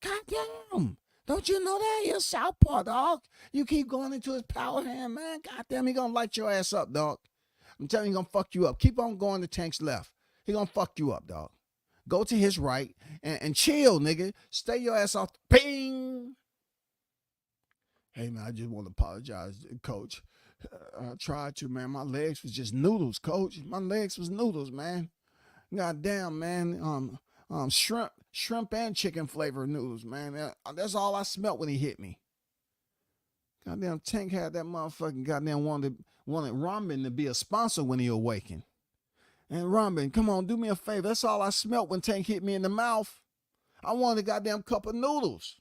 S4: Goddamn. Don't you know that? You're southpaw, dog. You keep going into his power hand, man. Goddamn, he gonna light your ass up, dog. I'm telling you, he gonna fuck you up. Keep on going to Tank's left. He gonna fuck you up, dog. Go to his right and chill, nigga. Stay your ass off. Ping. Hey, man, I just want to apologize, coach. I tried to, man. My legs was just noodles, coach. My legs was noodles, man. Goddamn, man. Shrimp and chicken flavor noodles, man. That's all I smelt when he hit me. Goddamn, Tank had that motherfucking goddamn wanted Ramen to be a sponsor when he awakened. And Ramen, come on, do me a favor. That's all I smelt when Tank hit me in the mouth. I wanted a goddamn cup of noodles.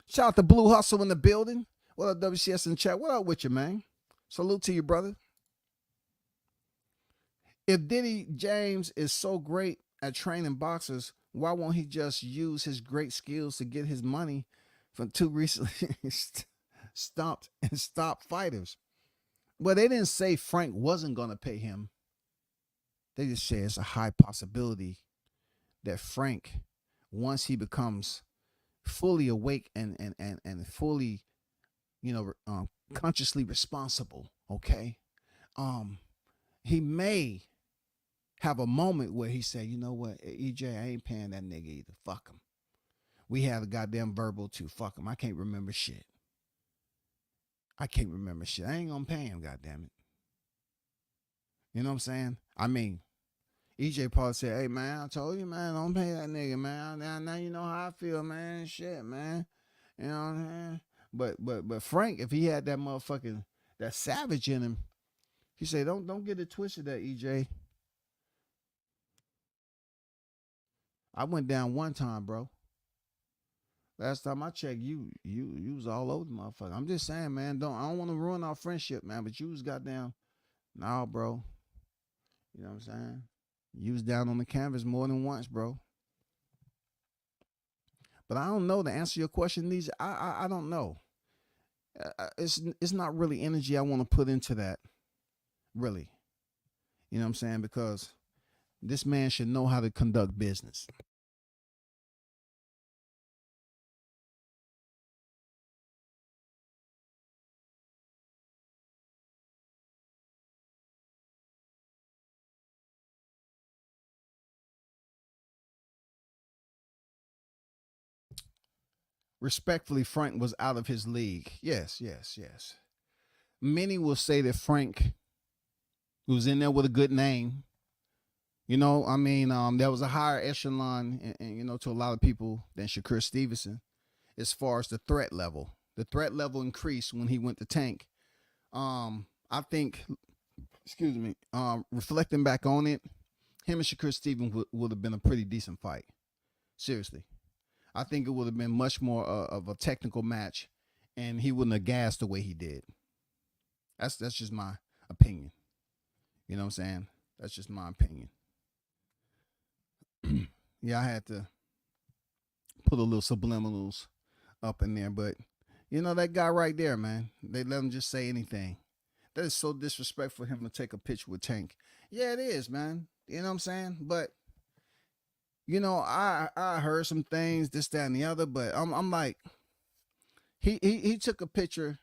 S4: Shout out to Blue Hustle in the building. What up, WCS in the chat? What up with you, man? Salute to you, brother. If Diddy James is so great at training boxers, why won't he just use his great skills to get his money from two recently stopped fighters? Well, they didn't say Frank wasn't going to pay him. They just say it's a high possibility that Frank, once he becomes fully awake and fully, consciously responsible, okay, he may have a moment where he say, you know what, EJ, I ain't paying that nigga either. Fuck him. We had a goddamn verbal too. Fuck him. I can't remember shit. I ain't gonna pay him, goddamn it. You know what I'm saying? I mean, EJ Paul said, hey, man, I told you, man, don't pay that nigga, man. Now you know how I feel, man. Shit, man. You know what I'm saying? But Frank, if he had that motherfucking, that savage in him, he said, don't get it twisted there, EJ. I went down one time, bro. Last time I checked, you was all over the motherfucker. I'm just saying, man, I don't want to ruin our friendship, man, but you was goddamn, nah, bro. You know what I'm saying? You was down on the canvas more than once, bro. But I don't know. To answer your question, these I don't know. It's not really energy I want to put into that, really. You know what I'm saying? Because this man should know how to conduct business. Respectfully, Frank was out of his league. Yes. Many will say that Frank was in there with a good name. You know, I mean, there was a higher echelon, and to a lot of people than Shakur Stevenson as far as the threat level. The threat level increased when he went to Tank. I think, reflecting back on it, him and Shakur Stevenson would have been a pretty decent fight. Seriously. I think it would have been much more of a technical match, and he wouldn't have gassed the way he did. That's just my opinion. You know what I'm saying? That's just my opinion. Yeah, I had to put a little subliminals up in there, but you know that guy right there, man. They let him just say anything. That is so disrespectful for him to take a picture with Tank. Yeah, it is, man. You know what I'm saying? But you know, I heard some things, this, that, and the other, but I'm like, he took a picture,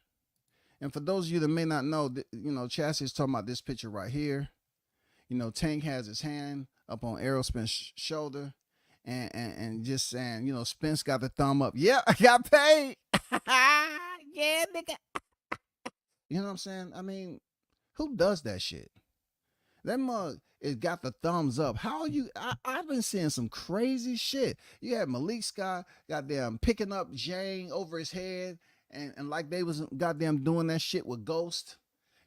S4: and for those of you that may not know, you know, Chassis is talking about this picture right here. You know, Tank has his hand up on Errol Spence's shoulder, and just saying, you know, Spence got the thumb up. Yeah, I got paid. Yeah, nigga. You know what I'm saying? I mean, who does that shit? That mug, it got the thumbs up. How you? I've been seeing some crazy shit. You had Malik Scott goddamn picking up Jane over his head, and like they was goddamn doing that shit with Ghost.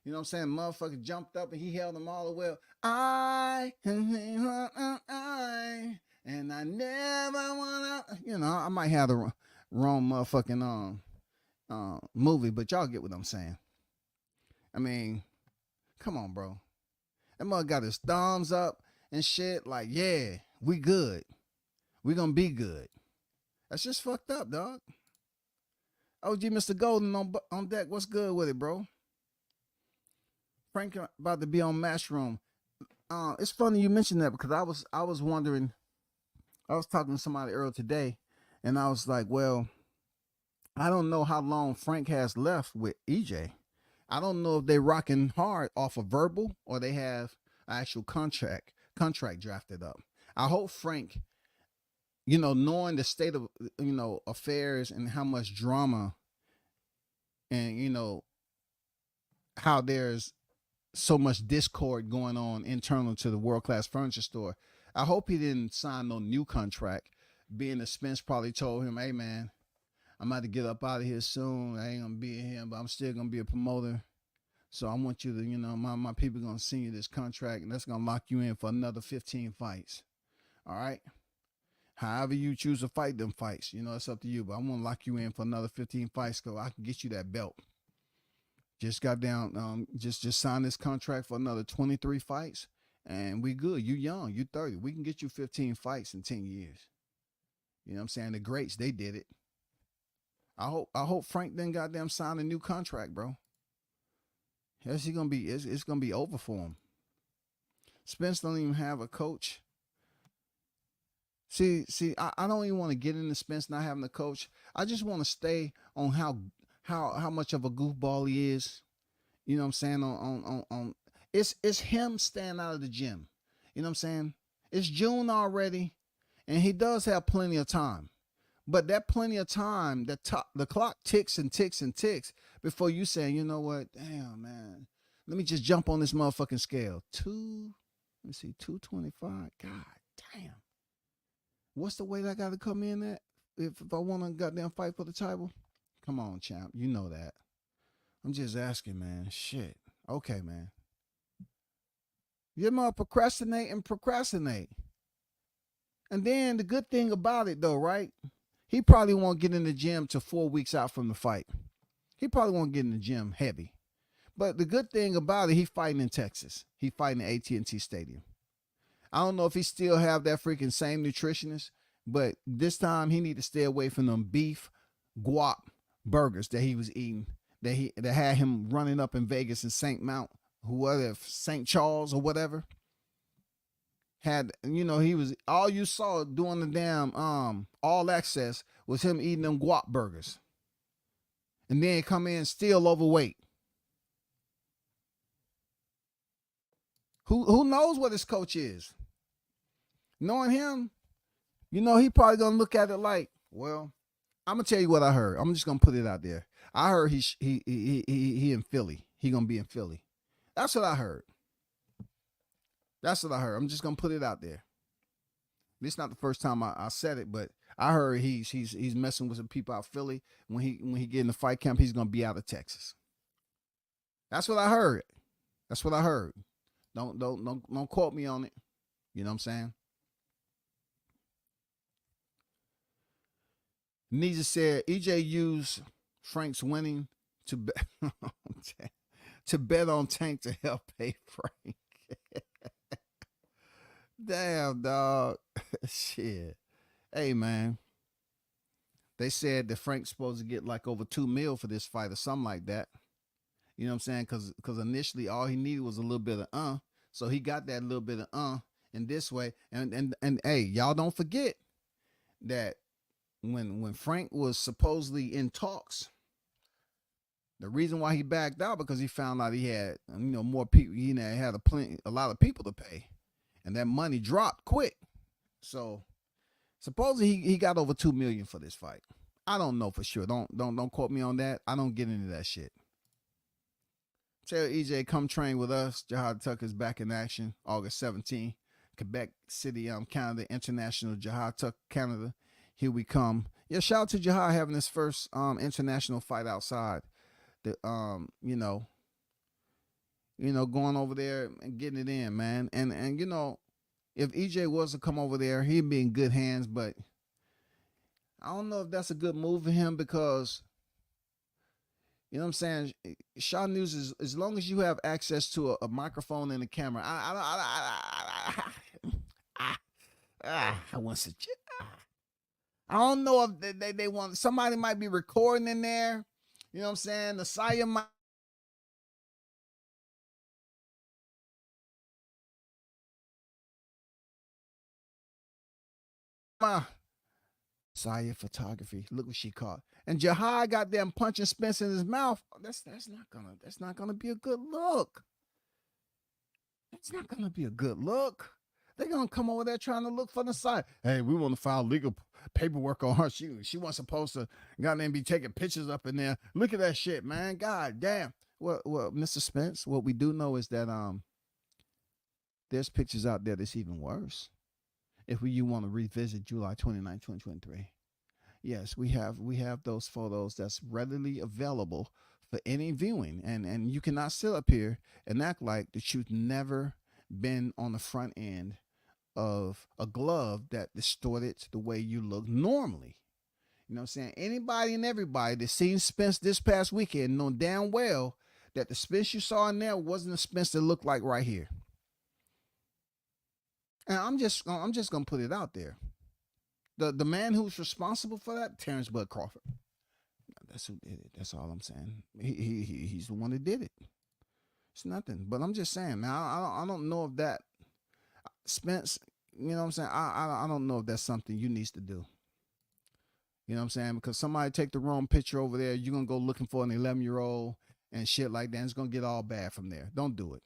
S4: You know what I'm saying? Motherfucker jumped up and he held them all the way up. I and I never wanna. You know, I might have the wrong motherfucking movie, but y'all get what I'm saying. I mean, come on, bro. That mother got his thumbs up and shit. Like, yeah, we good. We gonna be good. That's just fucked up, dog. OG Mr. Golden on deck. What's good with it, bro? Frank about to be on Matchroom. It's funny you mentioned that because I was wondering. I was talking to somebody earlier today, and I was like, well, I don't know how long Frank has left with EJ. I don't know if they rocking hard off of verbal or they have an actual contract drafted up. I hope Frank, you know, knowing the state of, you know, affairs and how much drama and, you know, how there's so much discord going on internal to the World Class Furniture Store. I hope he didn't sign no new contract, being that Spence probably told him, hey, man, I'm about to get up out of here soon. I ain't going to be in here, but I'm still going to be a promoter. So I want you to, you know, my people going to send you this contract, and that's going to lock you in for another 15 fights. All right? However you choose to fight them fights, you know, it's up to you. But I'm going to lock you in for another 15 fights so I can get you that belt. Just got down, just sign this contract for another 23 fights, and we good. You young, you 30. We can get you 15 fights in 10 years. You know what I'm saying? The greats, they did it. I hope Frank then goddamn signed a new contract, bro. It's gonna be over for him. Spence don't even have a coach. See, I don't even want to get into Spence not having a coach. I just want to stay on how much of a goofball he is. You know what I'm saying? On it's him staying out of the gym. You know what I'm saying? It's June already, and he does have plenty of time. But that plenty of time, the clock ticks and ticks and ticks before you say, you know what? Damn, man. Let me just jump on this motherfucking scale. 225. God damn. What's the weight I got to come in at if I want to goddamn fight for the title? Come on, champ. You know that. I'm just asking, man. Shit. Okay, man. You're more procrastinate. And then the good thing about it, though, right? He probably won't get in the gym till 4 weeks out from the fight. He probably won't get in the gym heavy. But the good thing about it, he fighting in Texas. He fighting at AT&T Stadium. I don't know if he still have that freaking same nutritionist, but this time he need to stay away from them beef guap burgers that he was eating, that had him running up in Vegas in St. Charles or whatever. Had, you know, he was, all you saw doing the damn all access was him eating them guap burgers. And then come in still overweight. Who knows what his coach is? Knowing him, you know, he probably gonna look at it like, well, I'm gonna tell you what I heard. I'm just gonna put it out there. I heard he in Philly. He gonna be in Philly. That's what I heard. I'm just gonna put it out there. This is not the first time I said it, but I heard he's messing with some people out of Philly. When he get in the fight camp, he's gonna be out of Texas. That's what I heard. Don't quote me on it. You know what I'm saying? Nija said EJ used Frank's winning to bet to bet on Tank to help pay Frank. Damn, dog. Shit. Hey, man. They said that Frank's supposed to get like over $2 million for this fight or something like that. You know what I'm saying? Because initially all he needed was a little bit of so he got that little bit of in this way. And hey, y'all don't forget that when Frank was supposedly in talks, the reason why he backed out because he found out he had more people. He had a lot of people to pay, and that money dropped quick. So supposedly he got over $2 million for this fight. I don't know for sure. Don't quote me on that. I don't get into that shit. Tell EJ come train with us. Jihad Tucker's back in action August 17th. Quebec City, Canada, International Jihad Tucker Canada. Here we come. Yeah, shout out to Jihad having his first international fight outside. The going over there and getting it in, man. And if EJ was to come over there, he'd be in good hands, but I don't know if that's a good move for him because you know what I'm saying? Shaw News is as long as you have access to a microphone and a camera. I want to. I don't know if they want. Somebody might be recording in there. You know what I'm saying? The Saya might. Saya photography. Look what she caught. And Jihad got them punching Spence in his mouth. That's not gonna be a good look. That's not gonna be a good look. They're gonna come over there trying to look for the side. Hey, we want to file legal paperwork on her. She wasn't supposed to goddamn be taking pictures up in there. Look at that shit, man. God damn. Well, Mr. Spence, what we do know is that there's pictures out there that's even worse. If you want to revisit July 29, 2023. Yes, we have those photos that's readily available for any viewing. And you cannot sit up here and act like that you've never been on the front end of a glove that distorted the way you look normally. You know what I'm saying? Anybody and everybody that's seen Spence this past weekend know damn well that the Spence you saw in there wasn't the Spence that looked like right here. And I'm just gonna put it out there. The man who's responsible for that, Terrence Bud Crawford. That's who did it. That's all I'm saying. He's the one that did it. It's nothing. But I'm just saying, man. I don't know if that Spence. You know what I'm saying? I don't know if that's something you needs to do. You know what I'm saying? Because somebody take the wrong picture over there, you're gonna go looking for an 11-year-old and shit like that. And it's gonna get all bad from there. Don't do it.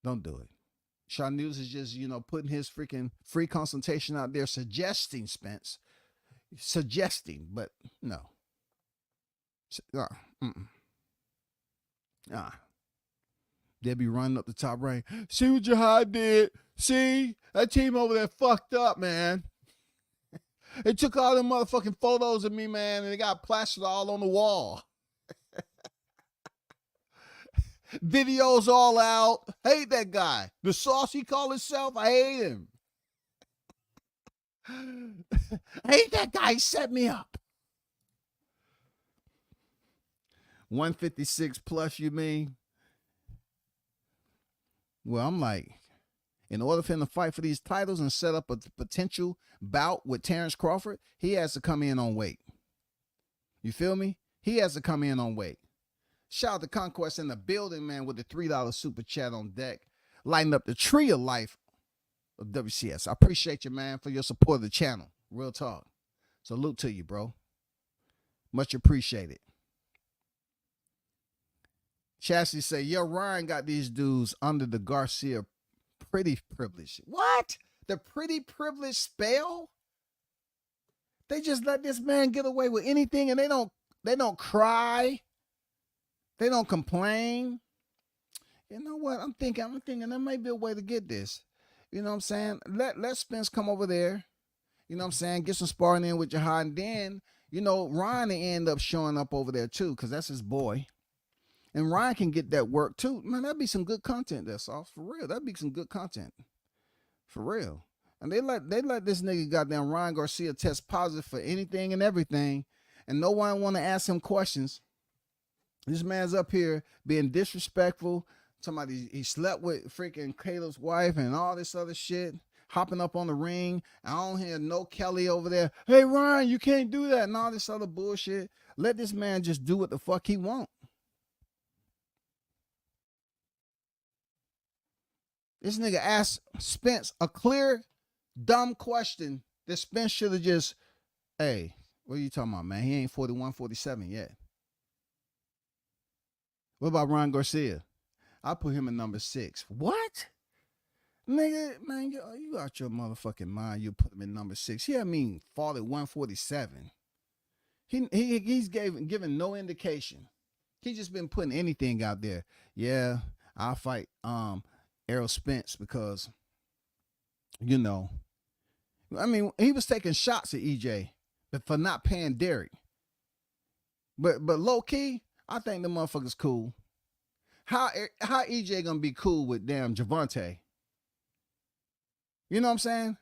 S4: Don't do it. Shaw News is just, putting his freaking free consultation out there suggesting Spence. Suggesting, but no. They'll be running up the top rank. See what Jihad did? See? That team over there fucked up, man. They took all them motherfucking photos of me, man, and they got plastered all on the wall. Videos all out. Hate that guy. The sauce he called himself, I hate him. I hate that guy. He set me up. 156 plus, you mean? Well, I'm like, in order for him to fight for these titles and set up a potential bout with Terrence Crawford, he has to come in on weight. You feel me? He has to come in on weight. Shout out to Conquest in the building, man, with the $3 super chat on deck. Lighting up the tree of life of WCS. I appreciate you, man, for your support of the channel. Real talk. Salute to you, bro. Much appreciated. Chastity say, yo, Ryan got these dudes under the Garcia pretty privilege. What? The pretty privilege spell? They just let this man get away with anything and they don't cry. They don't complain. You know what? I'm thinking there might be a way to get this. You know what I'm saying? Let Spence come over there. You know what I'm saying? Get some sparring in with Jihad. And then, Ryan will end up showing up over there too, because that's his boy. And Ryan can get that work too. Man, that'd be some good content there, Sauce. For real. That'd be some good content. For real. And they let this nigga goddamn Ryan Garcia test positive for anything and everything, and no one want to ask him questions. This man's up here being disrespectful. Somebody he slept with freaking Caleb's wife and all this other shit. Hopping up on the ring. I don't hear no Kelly over there. Hey Ryan, you can't do that and all this other bullshit. Let this man just do what the fuck he want. This nigga asked Spence a clear, dumb question that Spence should have just, hey, what are you talking about, man? He ain't 41, 47 yet. What about Ryan Garcia? I put him in number 6. What? Nigga, man, you out your motherfucking mind. You put him in number 6. He, 41, 47. He's given no indication. He just been putting anything out there. Yeah, I'll fight Errol Spence because, he was taking shots at EJ for not paying Derek. But low key, I think the motherfucker's cool. How EJ gonna be cool with damn Gervonta? You know what I'm saying?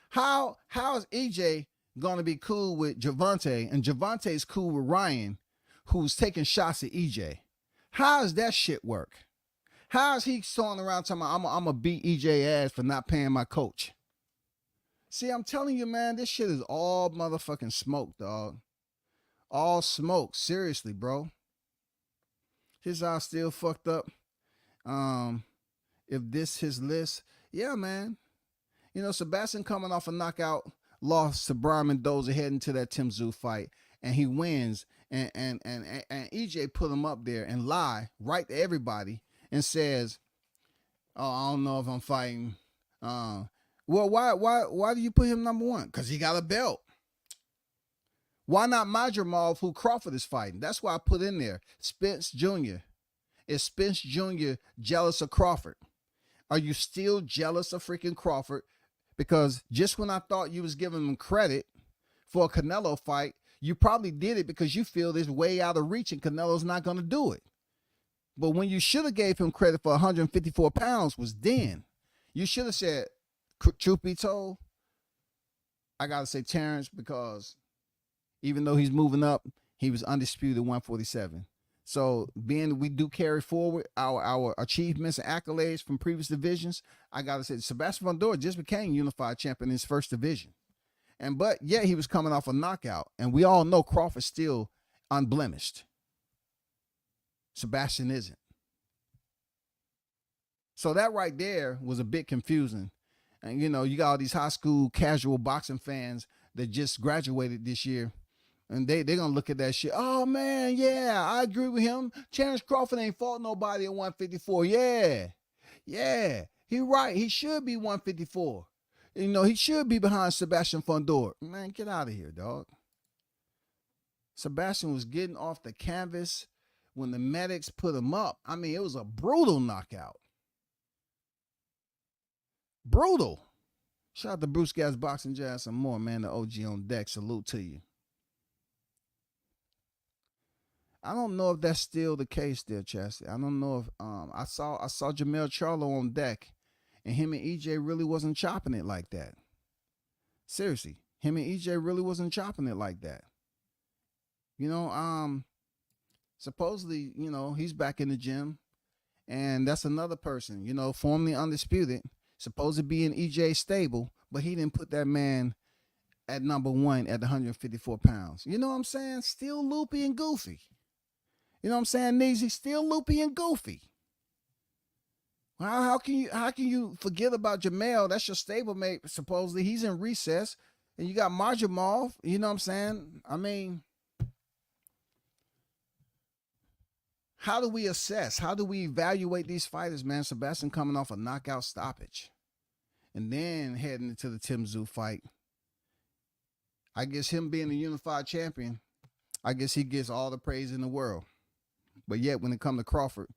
S4: How is EJ gonna be cool with Gervonta and Gervonta's cool with Ryan, who's taking shots at EJ? How does that shit work? How is he throwing around talking about I'm gonna beat EJ ass for not paying my coach? See, I'm telling you, man, this shit is all motherfucking smoke, dog. All smoke. Seriously, bro. His eye still fucked up. If this his list, yeah, man. Sebastian coming off a knockout loss to Brian Mendoza heading to that Tim Tszyu fight, and he wins, and EJ put him up there and lie right to everybody and says, "Oh, I don't know if I'm fighting." Well, why do you put him number 1? Because he got a belt. Why not Madrimov, who Crawford is fighting? That's why I put in there Spence Jr. Is Spence Jr. jealous of Crawford? Are you still jealous of freaking Crawford? Because just when I thought you was giving him credit for a Canelo fight, you probably did it because you feel it's way out of reach and Canelo's not going to do it. But when you should have gave him credit for 154 pounds was then. You should have said, truth be told, I got to say Terrence, because even though he's moving up, he was undisputed 147. So being we do carry forward our achievements and accolades from previous divisions, I got to say Sebastian Fundora just became unified champion in his first division. But he was coming off a knockout. And we all know Crawford's still unblemished. Sebastian isn't. So that right there was a bit confusing. And, you got all these high school casual boxing fans that just graduated this year. And they're going to look at that shit. Oh, man, yeah, I agree with him. Terrence Crawford ain't fought nobody at 154. Yeah, he right. He should be 154. He should be behind Sebastian Fundora. Man, get out of here, dog. Sebastian was getting off the canvas when the medics put him up. It was a brutal knockout. Brutal. Shout out to Bruce Gas Boxing Jazz and more, man. The OG on deck. Salute to you. I don't know if that's still the case there, Chastity. I don't know if I saw Jamel Charlo on deck, and him and EJ really wasn't chopping it like that. Seriously, him and EJ really wasn't chopping it like that. Supposedly, he's back in the gym, and that's another person, formerly undisputed, supposed to be in EJ stable, but he didn't put that man at number 1 at 154 pounds. You know what I'm saying? Still loopy and goofy. You know what I'm saying, Neezy? Still loopy and goofy. How can you forget about Jamel? That's your stablemate, supposedly. He's in recess. And you got Marjamov. You know what I'm saying? How do we assess? How do we evaluate these fighters, man? Sebastian coming off a knockout stoppage. And then heading into the Tim Tszyu fight. I guess him being a unified champion, I guess he gets all the praise in the world. But yet, when it comes to Crawford,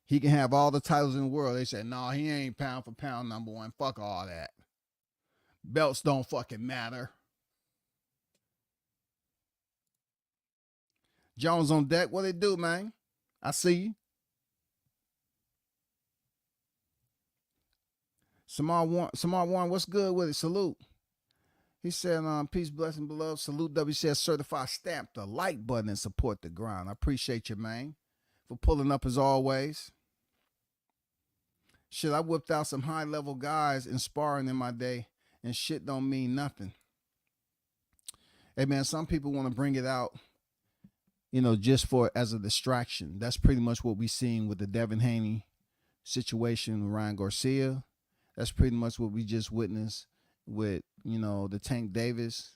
S4: he can have all the titles in the world. They say, no, he ain't pound for pound number 1. Fuck all that. Belts don't fucking matter. Jones on deck. What they do, man? I see you. Samar Warren, what's good with it? Salute. He said, peace, blessing, beloved. Salute W says certified stamp the like button and support the grind. I appreciate you, man, for pulling up as always. Shit, I whipped out some high-level guys in sparring in my day, and shit don't mean nothing. Hey, man, some people want to bring it out, just for as a distraction. That's pretty much what we seen with the Devin Haney situation with Ryan Garcia. That's pretty much what we just witnessed with, the Tank Davis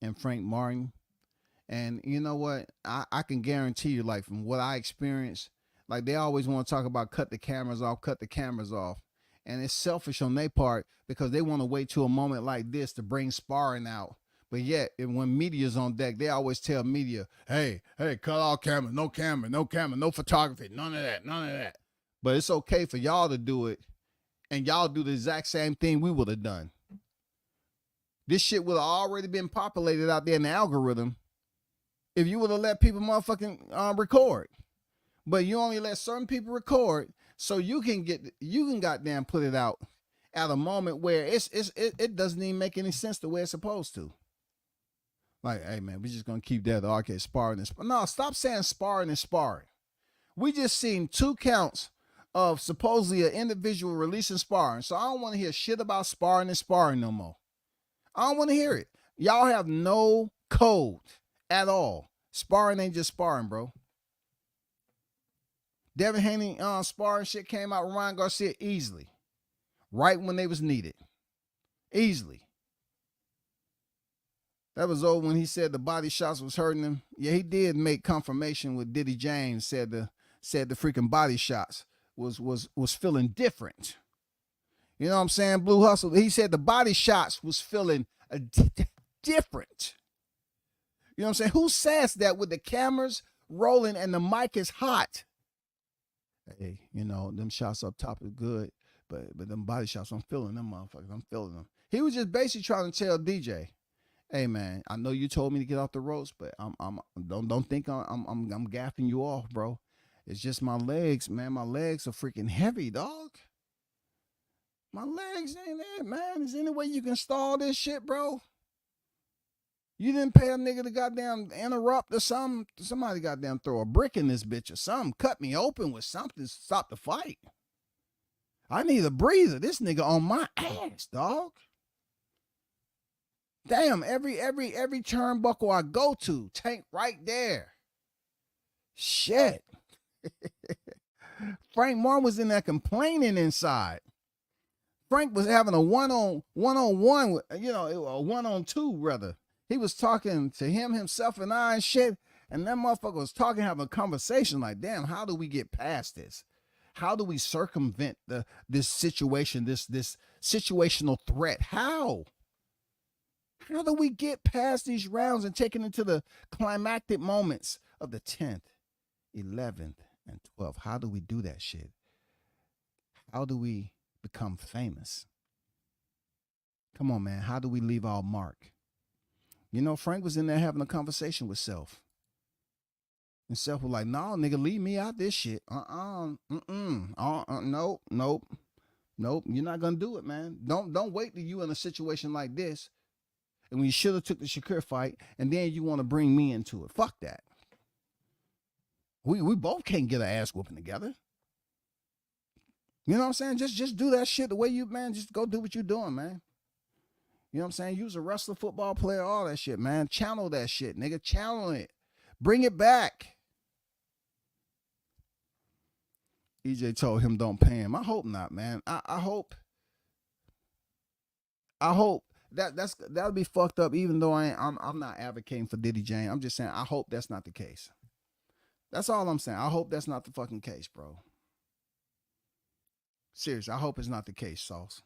S4: and Frank Martin. And you know what? I can guarantee you, like, from what I experienced, like, they always want to talk about cut the cameras off. And it's selfish on their part because they want to wait till a moment like this to bring sparring out. But yet, when media's on deck, they always tell media, hey, cut all cameras, no photography, none of that. But it's okay for y'all to do it, and y'all do the exact same thing we would have done. This shit would have already been populated out there in the algorithm if you would have let people motherfucking record. But you only let certain people record so you can goddamn put it out at a moment where it doesn't even make any sense the way it's supposed to. Like, hey man, we just gonna keep that arcade sparring and sparring. No, stop saying sparring and sparring. We just seen 2 counts of supposedly an individual releasing sparring. So I don't want to hear shit about sparring and sparring no more. I don't want to hear it. Y'all have no code at all. Sparring ain't just sparring, bro. Devin Haney sparring shit came out with Ryan Garcia easily. Right when they was needed. Easily. That was old when he said the body shots was hurting him. Yeah, he did make confirmation with Diddy James, said the freaking body shots was feeling different. You know what I'm saying? Blue Hustle. He said the body shots was feeling different. You know what I'm saying? Who says that with the cameras rolling and the mic is hot? Hey, them shots up top is good, but them body shots, I'm feeling them motherfuckers. I'm feeling them. He was just basically trying to tell DJ, hey man, I know you told me to get off the ropes, but don't think I'm gaffing you off, bro. It's just my legs, man. My legs are freaking heavy, dog. My legs ain't there, man. Is there any way you can stall this shit, bro? You didn't pay a nigga to goddamn interrupt or something. Somebody goddamn throw a brick in this bitch or something. Cut me open with something to stop the fight. I need a breather. This nigga on my ass, dog. Damn, every turnbuckle I go to, Tank right there. Shit. Frank Martin was in there complaining inside. Frank was having a one-on-one, a one-on-two rather. He was talking to himself and I and shit, and that motherfucker was talking, having a conversation like, damn, how do we get past this? How do we circumvent this situation, this situational threat? How? How do we get past these rounds and take it into the climactic moments of the 10th, 11th, and 12th? How do we do that shit? How do we become famous? Come on, man. How do we leave our mark? Frank was in there having a conversation with Self. And Self was like, no, nigga, leave me out this shit. Nope. You're not going to do it, man. Don't wait till you in a situation like this. And when you should have took the Shakur fight, and then you want to bring me into it. Fuck that. We both can't get an ass whooping together. You know what I'm saying? Just do that shit the way you, man. Just go do what you're doing, man. You know what I'm saying? You was a wrestler, football player, all that shit, man. Channel that shit, nigga. Channel it. Bring it back. EJ told him don't pay him. I hope not, man. I hope that'll be fucked up. Even though I'm not advocating for Diddy James. I'm just saying I hope that's not the case. That's all I'm saying. I hope that's not the fucking case, bro. Seriously, I hope it's not the case, Sauce.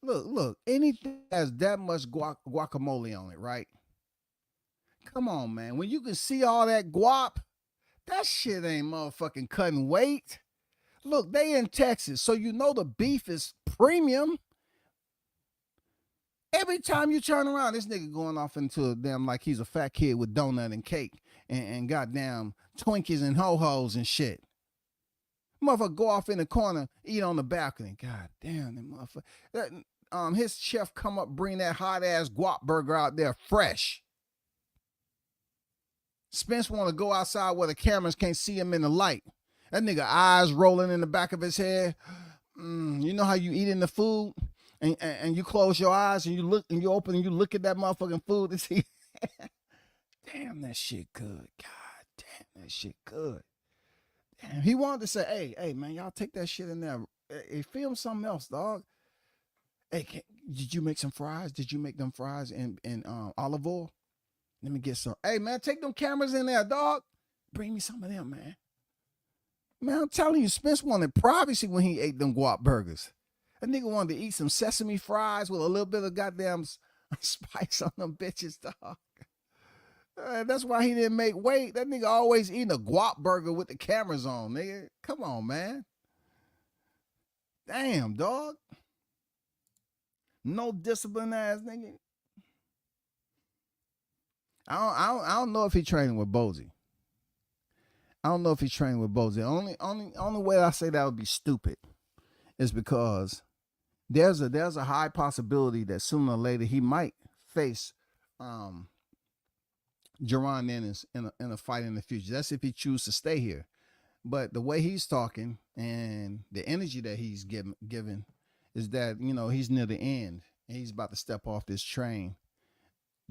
S4: Look, anything has that much guacamole on it, right? Come on, man. When you can see all that guap, that shit ain't motherfucking cutting weight. Look, they in Texas, so the beef is premium. Every time you turn around, this nigga going off into a damn like he's a fat kid with donut and cake and goddamn Twinkies and ho-hos and shit. Motherfucker go off in the corner, eat on the balcony. God damn, that motherfucker. His chef come up, bring that hot ass guap burger out there fresh. Spence want to go outside where the cameras can't see him in the light. That nigga eyes rolling in the back of his head. You know how you eating the food and you close your eyes and you look and you open and you look at that motherfucking food and see. Damn, that shit good. God damn, that shit good. Damn, he wanted to say, hey, man, y'all take that shit in there. Hey, film something else, dog. Hey, did you make some fries? Did you make them fries in olive oil? Let me get some. Hey, man, take them cameras in there, dog. Bring me some of them, man. Man, I'm telling you, Spence wanted privacy when he ate them guap burgers. That nigga wanted to eat some sesame fries with a little bit of goddamn spice on them bitches, dog. That's why he didn't make weight. That nigga always eating a guap burger with the cameras on, nigga. Come on, man. Damn, dog. No discipline ass nigga. I don't know if he training with Bozy. I don't know if he's training with Bozy. Only way I say that would be stupid is because there's a high possibility that sooner or later he might face Gervonta in a fight in the future. That's if he chooses to stay here. But the way he's talking and the energy that he's giving is that, you know, he's near the end and he's about to step off this train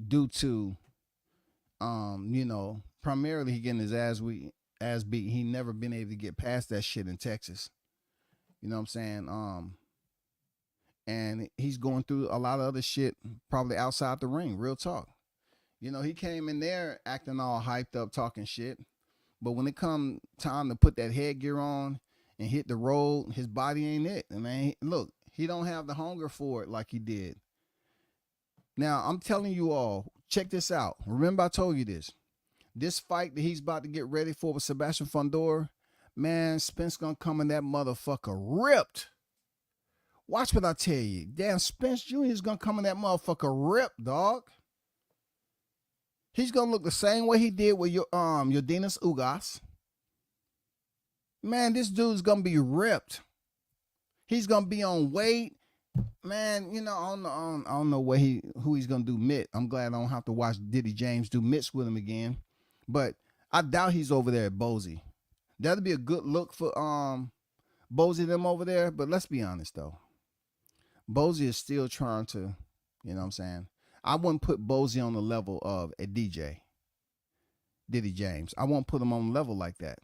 S4: due to, you know, primarily he getting his ass beat. He never been able to get past that shit in Texas. You know what I'm saying? And he's going through a lot of other shit probably outside the ring, real talk. You know, he came in there acting all hyped up, talking shit. But when it come time to put that headgear on and hit the road, his body ain't it. And man, look, he don't have the hunger for it like he did. Now, I'm telling you all, check this out. Remember I told you this. This fight that he's about to get ready for with Sebastian Fundora, man, Spence gonna come in that motherfucker ripped. Watch what I tell you. Damn, Spence Jr. is gonna come in that motherfucker ripped, dog. He's gonna look the same way he did with your Dinas Ugas. Man, this dude's gonna be ripped. He's gonna be on weight. Man, you know, I don't know who he's gonna do mitt. I'm glad I don't have to watch Diddy James do mitts with him again. But I doubt he's over there at Bozy. That'd be a good look for Bozy them over there. But let's be honest though. Bozy is still trying to, you know what I'm saying? I wouldn't put Bozy on the level of a DJ, Diddy James. I won't put him on a level like that.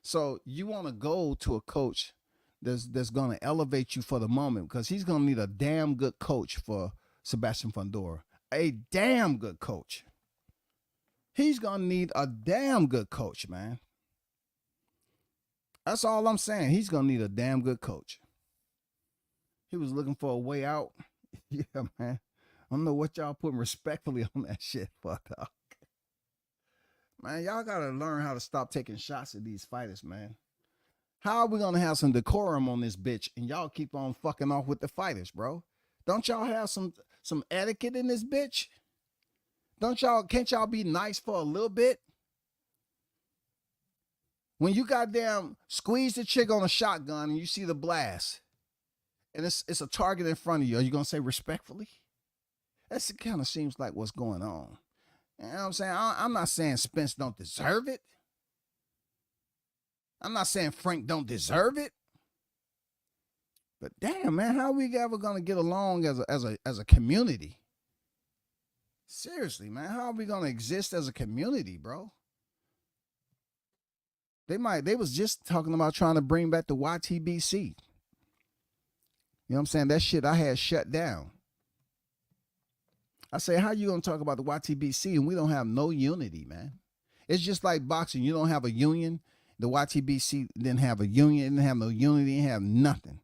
S4: So you want to go to a coach that's going to elevate you for the moment, because he's going to need a damn good coach for Sebastian Fundora. A damn good coach. He's going to need a damn good coach, man. That's all I'm saying. He's going to need a damn good coach. He was looking for a way out. Yeah, man. I don't know what y'all putting respectfully on that shit for, dog. Man, y'all got to learn how to stop taking shots at these fighters, man. How are we going to have some decorum on this bitch and y'all keep on fucking off with the fighters, bro? Don't y'all have some etiquette in this bitch? Can't y'all be nice for a little bit? When you goddamn squeeze the chick on a shotgun and you see the blast and it's a target in front of you, are you going to say respectfully? That kind of seems like what's going on. You know what I'm saying? I'm not saying Spence don't deserve it. I'm not saying Frank don't deserve it. But damn, man, how are we ever going to get along as a community? Seriously, man, how are we going to exist as a community, bro? They was just talking about trying to bring back the YTBC. You know what I'm saying? That shit I had shut down. I say, how you going to talk about the YTBC and we don't have no unity, man? It's just like boxing. You don't have a union. The YTBC didn't have a union, didn't have no unity, didn't have nothing.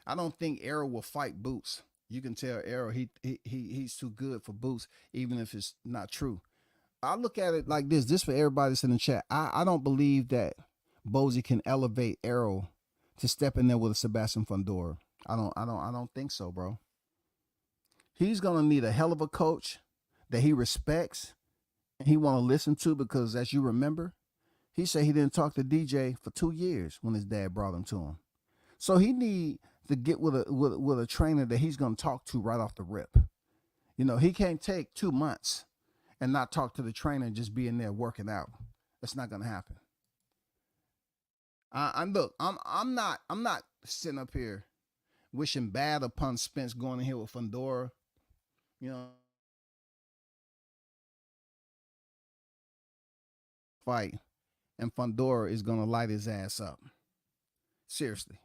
S4: I don't think Errol will fight Boots. You can tell Errol he's too good for Boots, even if it's not true. I look at it like this. This for everybody that's in the chat. I don't believe that Bozy can elevate Errol to step in there with a Sebastian Fundora. I don't think so, bro. He's gonna need a hell of a coach that he respects and he want to listen to, because as you remember, he said he didn't talk to DJ for 2 years when his dad brought him to him. So he need to get with a trainer that he's gonna talk to right off the rip. You know, he can't take 2 months and not talk to the trainer and just be in there working out. That's not gonna happen. I'm not sitting up here wishing bad upon Spence going in here with Fundora. You know, fight, and Fundora is gonna light his ass up. Seriously.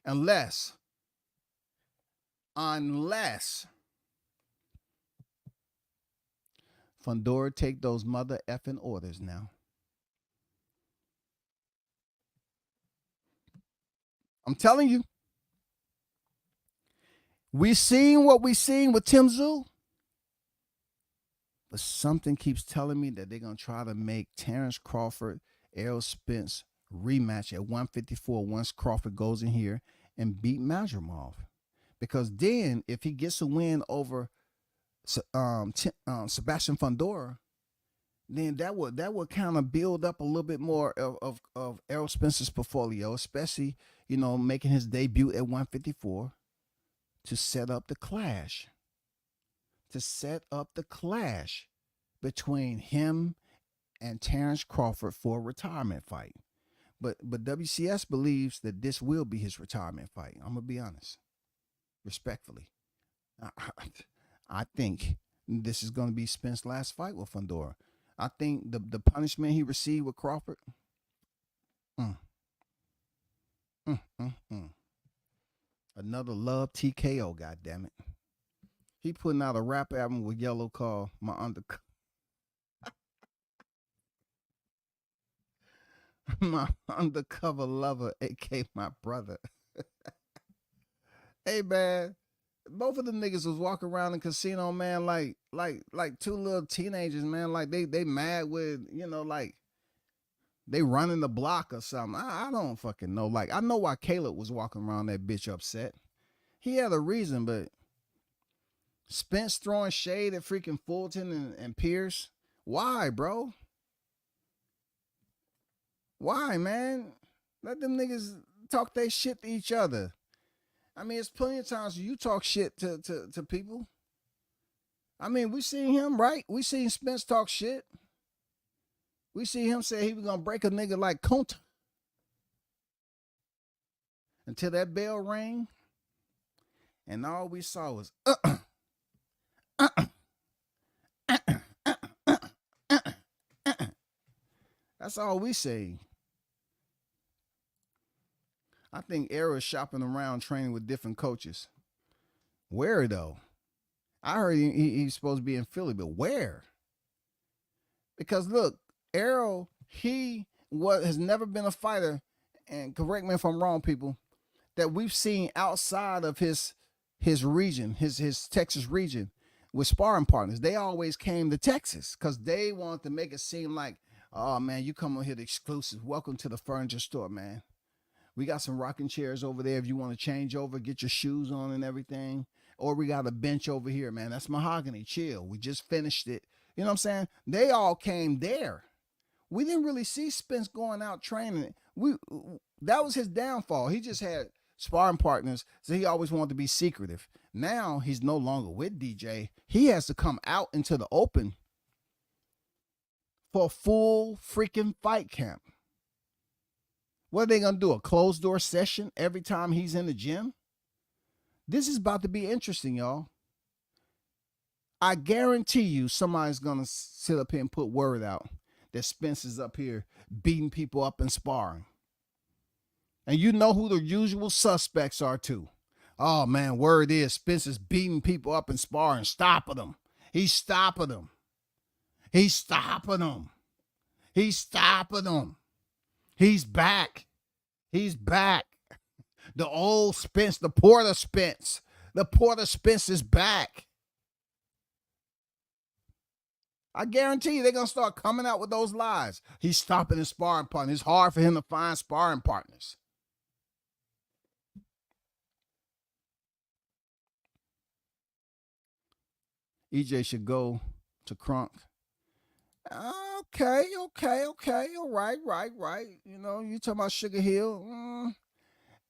S4: Unless Fundora take those mother effing orders now. I'm telling you. We seen what we seen with Tim Tszyu. But something keeps telling me that they're going to try to make Terrence Crawford, Errol Spence rematch at 154 once Crawford goes in here and beat Madrimov. Because then if he gets a win over Sebastian Fundora, then that would kind of build up a little bit more of Errol Spence's portfolio, especially, you know, making his debut at 154 to set up the clash. To set up the clash between him and Terrence Crawford for a retirement fight. But WCS believes that this will be his retirement fight. I'm going to be honest. Respectfully. I think this is going to be Spence's last fight with Fundora. I think the punishment he received with Crawford. Another love TKO, goddammit. He putting out a rap album with Yellow called My Undercover. My Undercover Lover, aka my brother. Hey man, both of them niggas was walking around in casino, man, like two little teenagers, man. Like they mad with, you know, like they running the block or something. I don't fucking know. Like I know why Caleb was walking around that bitch upset. He had a reason, but Spence throwing shade at freaking Fulton and Pierce. Why, bro? Why, man? Let them niggas talk their shit to each other. I mean, it's plenty of times you talk shit to people. I mean, we seen him, right? We seen Spence talk shit. We see him say he was going to break a nigga like Conta. Until that bell rang. And all we saw was, That's all we see. I think Errol is shopping around training with different coaches. Where though? I heard he's supposed to be in Philly, but where? Because look, Errol, has never been a fighter, and correct me if I'm wrong, people, that we've seen outside of his region, his Texas region, with sparring partners. They always came to Texas because they wanted to make it seem like, oh man, you come on here to exclusive. Welcome to the furniture store, man. We got some rocking chairs over there if you want to change over, get your shoes on and everything. Or we got a bench over here, man. That's mahogany. Chill. We just finished it. You know what I'm saying? They all came there. We didn't really see Spence going out training. That was his downfall. He just had sparring partners, so he always wanted to be secretive. Now he's no longer with DJ. He has to come out into the open for a full freaking fight camp. What are they going to do? A closed door session every time he's in the gym? This is about to be interesting, y'all. I guarantee you somebody's going to sit up here and put word out that Spence is up here beating people up and sparring. And you know who the usual suspects are too. Oh man, word is Spence is beating people up and sparring, stopping them. He's stopping them. He's stopping them. He's stopping them. He's back. He's back. The old Spence, the Porter Spence. The Porter Spence is back. I guarantee you they're going to start coming out with those lies. He's stopping his sparring partner. It's hard for him to find sparring partners. EJ should go to Crunk. Okay. All right. You know, you talking about Sugar Hill.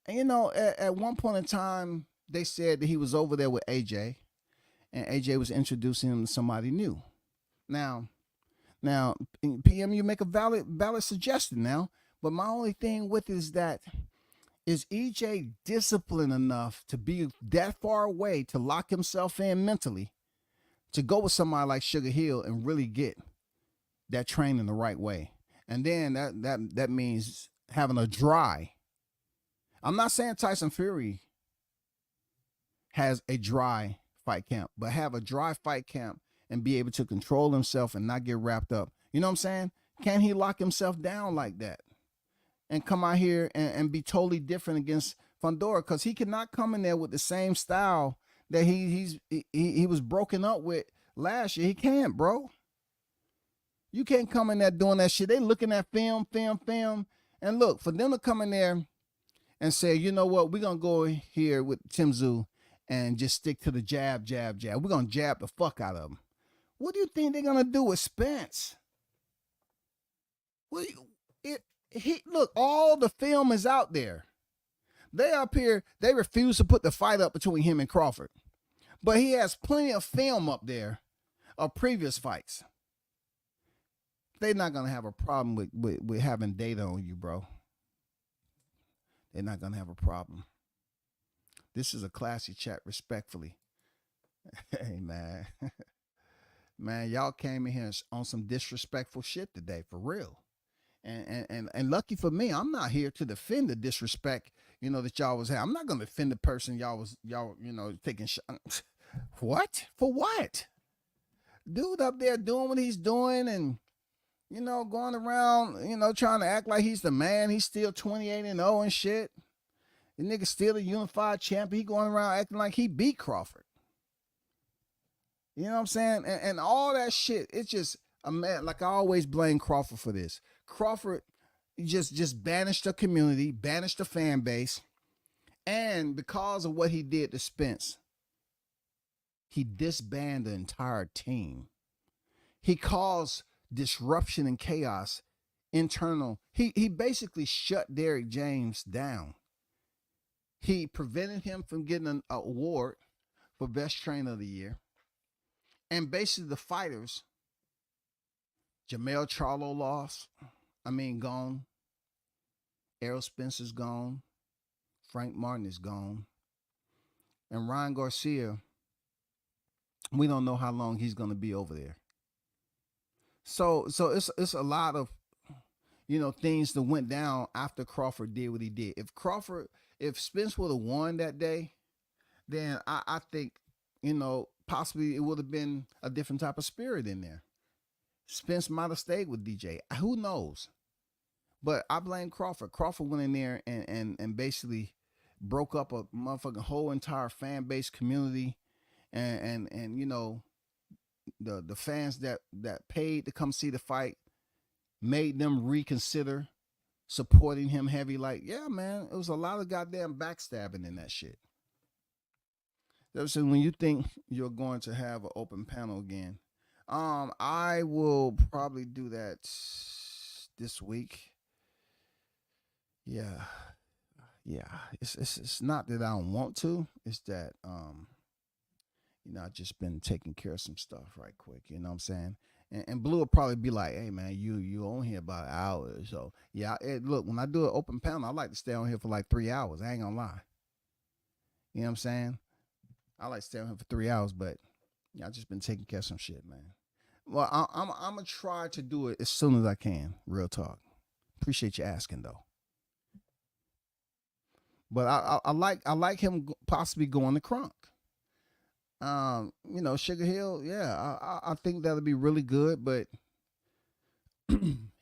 S4: And you know, at one point in time, they said that he was over there with AJ, and AJ was introducing him to somebody new. Now, PM, you make a valid suggestion now, but my only thing with is that is EJ disciplined enough to be that far away to lock himself in mentally to go with somebody like Sugar Hill and really get that training the right way. And then that means having a dry. I'm not saying Tyson Fury has a dry fight camp, but have a dry fight camp and be able to control himself and not get wrapped up. You know what I'm saying? Can he lock himself down like that and come out here and be totally different against Fundora? Because he cannot come in there with the same style that he was broken up with last year. He can't, bro. You can't come in there doing that shit. They looking at film. And look, for them to come in there and say, you know what, we're going to go here with Tim Tszyu and just stick to the jab. We're going to jab the fuck out of him. What do you think they're going to do with Spence? Look, all the film is out there. They up here, they refuse to put the fight up between him and Crawford. But he has plenty of film up there of previous fights. They're not going to have a problem with having data on you, bro. They're not going to have a problem. This is a classy chat, respectfully. Hey, man. Man, y'all came in here on some disrespectful shit today, for real. And lucky for me, I'm not here to defend the disrespect, you know, that y'all was having. I'm not going to defend the person y'all you know, taking shots. What? For what? Dude up there doing what he's doing and, you know, going around, you know, trying to act like he's the man. He's still 28-0 and shit. The nigga still a unified champion. He going around acting like he beat Crawford. You know what I'm saying? And all that shit, it's just a man. Like I always blame Crawford for this. Crawford just banished the community, banished the fan base. And because of what he did to Spence, he disbanded the entire team. He caused disruption and chaos internal. He basically shut Derrick James down. He prevented him from getting an award for best trainer of the year. And basically the fighters, Jamel Charlo gone. Errol Spence is gone. Frank Martin is gone. And Ryan Garcia, we don't know how long he's going to be over there. So it's a lot of, you know, things that went down after Crawford did what he did. If Spence would have won that day, then I think, you know, possibly it would have been a different type of spirit in there. Spence might have stayed with DJ. Who knows? But I blame Crawford. Crawford went in there and basically broke up a motherfucking whole entire fan base community and you know, the fans that paid to come see the fight made them reconsider supporting him heavy. Like, yeah, man, it was a lot of goddamn backstabbing in that shit. So when you think you're going to have an open panel again, I will probably do that this week. Yeah. It's not that I don't want to. It's that you know, I've just been taking care of some stuff right quick. You know what I'm saying? And Blue will probably be like, hey, man, you on here about an hour. So, yeah, look, when I do an open panel, I like to stay on here for like 3 hours. I ain't gonna lie. You know what I'm saying? I like to stay on here for 3 hours, but yeah, I've just been taking care of some shit, man. Well, I'm going to try to do it as soon as I can. Real talk. Appreciate you asking, though. But I like him possibly going to Crunk. You know, Sugar Hill, yeah, I think that'll be really good, but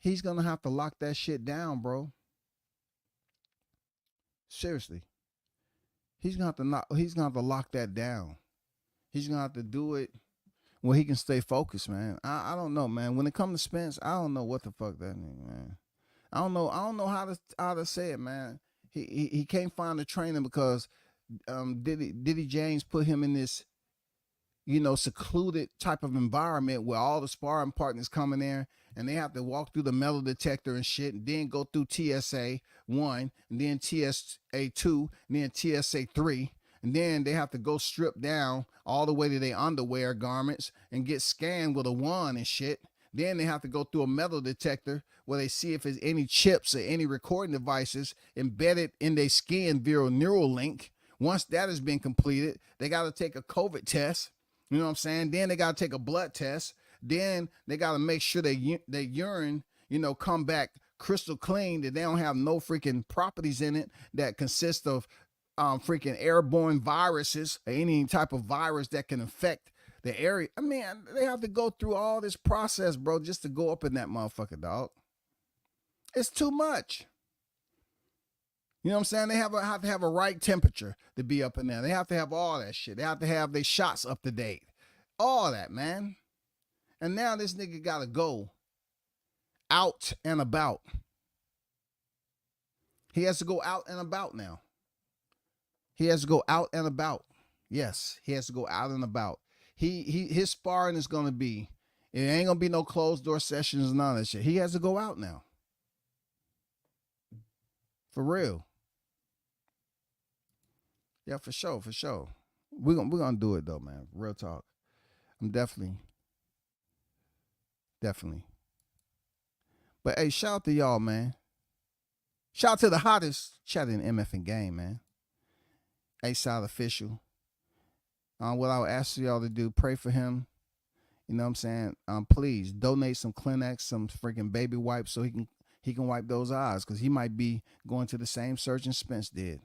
S4: he's gonna have to lock that shit down, bro. Seriously. He's gonna have to lock that down. He's gonna have to do it where he can stay focused, man. I don't know, man. When it comes to Spence, I don't know what the fuck that means, man. I don't know how to say it, man. He can't find a trainer because Diddy James put him in this secluded type of environment where all the sparring partners come in there and they have to walk through the metal detector and shit, and then go through TSA 1, and then TSA 2, and then TSA 3, and then they have to go strip down all the way to their underwear garments and get scanned with a wand and shit. Then they have to go through a metal detector where they see if there's any chips or any recording devices embedded in their skin via neural link. Once that has been completed, they got to take a COVID test. You know what I'm saying? Then they got to take a blood test. Then they got to make sure their urine, come back crystal clean, that they don't have no freaking properties in it that consist of freaking airborne viruses or any type of virus that can affect the area. I mean, they have to go through all this process, bro, just to go up in that motherfucker, dog. It's too much. You know what I'm saying? They have to have a right temperature to be up in there. They have to have all that shit. They have to have their shots up to date. All that, man. And now this nigga got to go out and about. He has to go out and about now. He has to go out and about. Yes, he has to go out and about. His sparring is going to be, it ain't going to be no closed door sessions, none of that shit. He has to go out now. For real. Yeah, for sure, for sure. We're gonna do it though, man. Real talk. I'm definitely. But hey, shout out to y'all, man. Shout out to the hottest chat in MF game, man. A-Side official. What I would ask y'all to do, pray for him. You know what I'm saying? Please donate some Kleenex, some freaking baby wipes, so he can wipe those eyes, because he might be going to the same surgeon Spence did,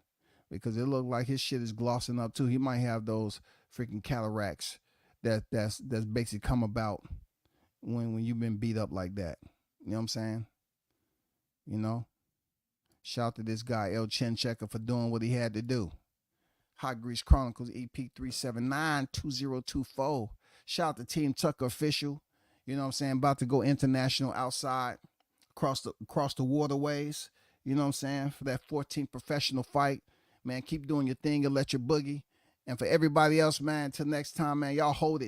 S4: because it looked like his shit is glossing up too. He might have those freaking cataracts that's basically come about when you've been beat up like that. You know what I'm saying? Shout out to this guy El Chin Checker for doing what he had to do. Hot Grease Chronicles EP 379-2024. Shout out to Team Tucker official. You know what I'm saying? About to go international outside across the waterways. You know what I'm saying? For that 14th professional fight. Man, keep doing your thing and let your boogie. And for everybody else, man, until next time, man, y'all hold it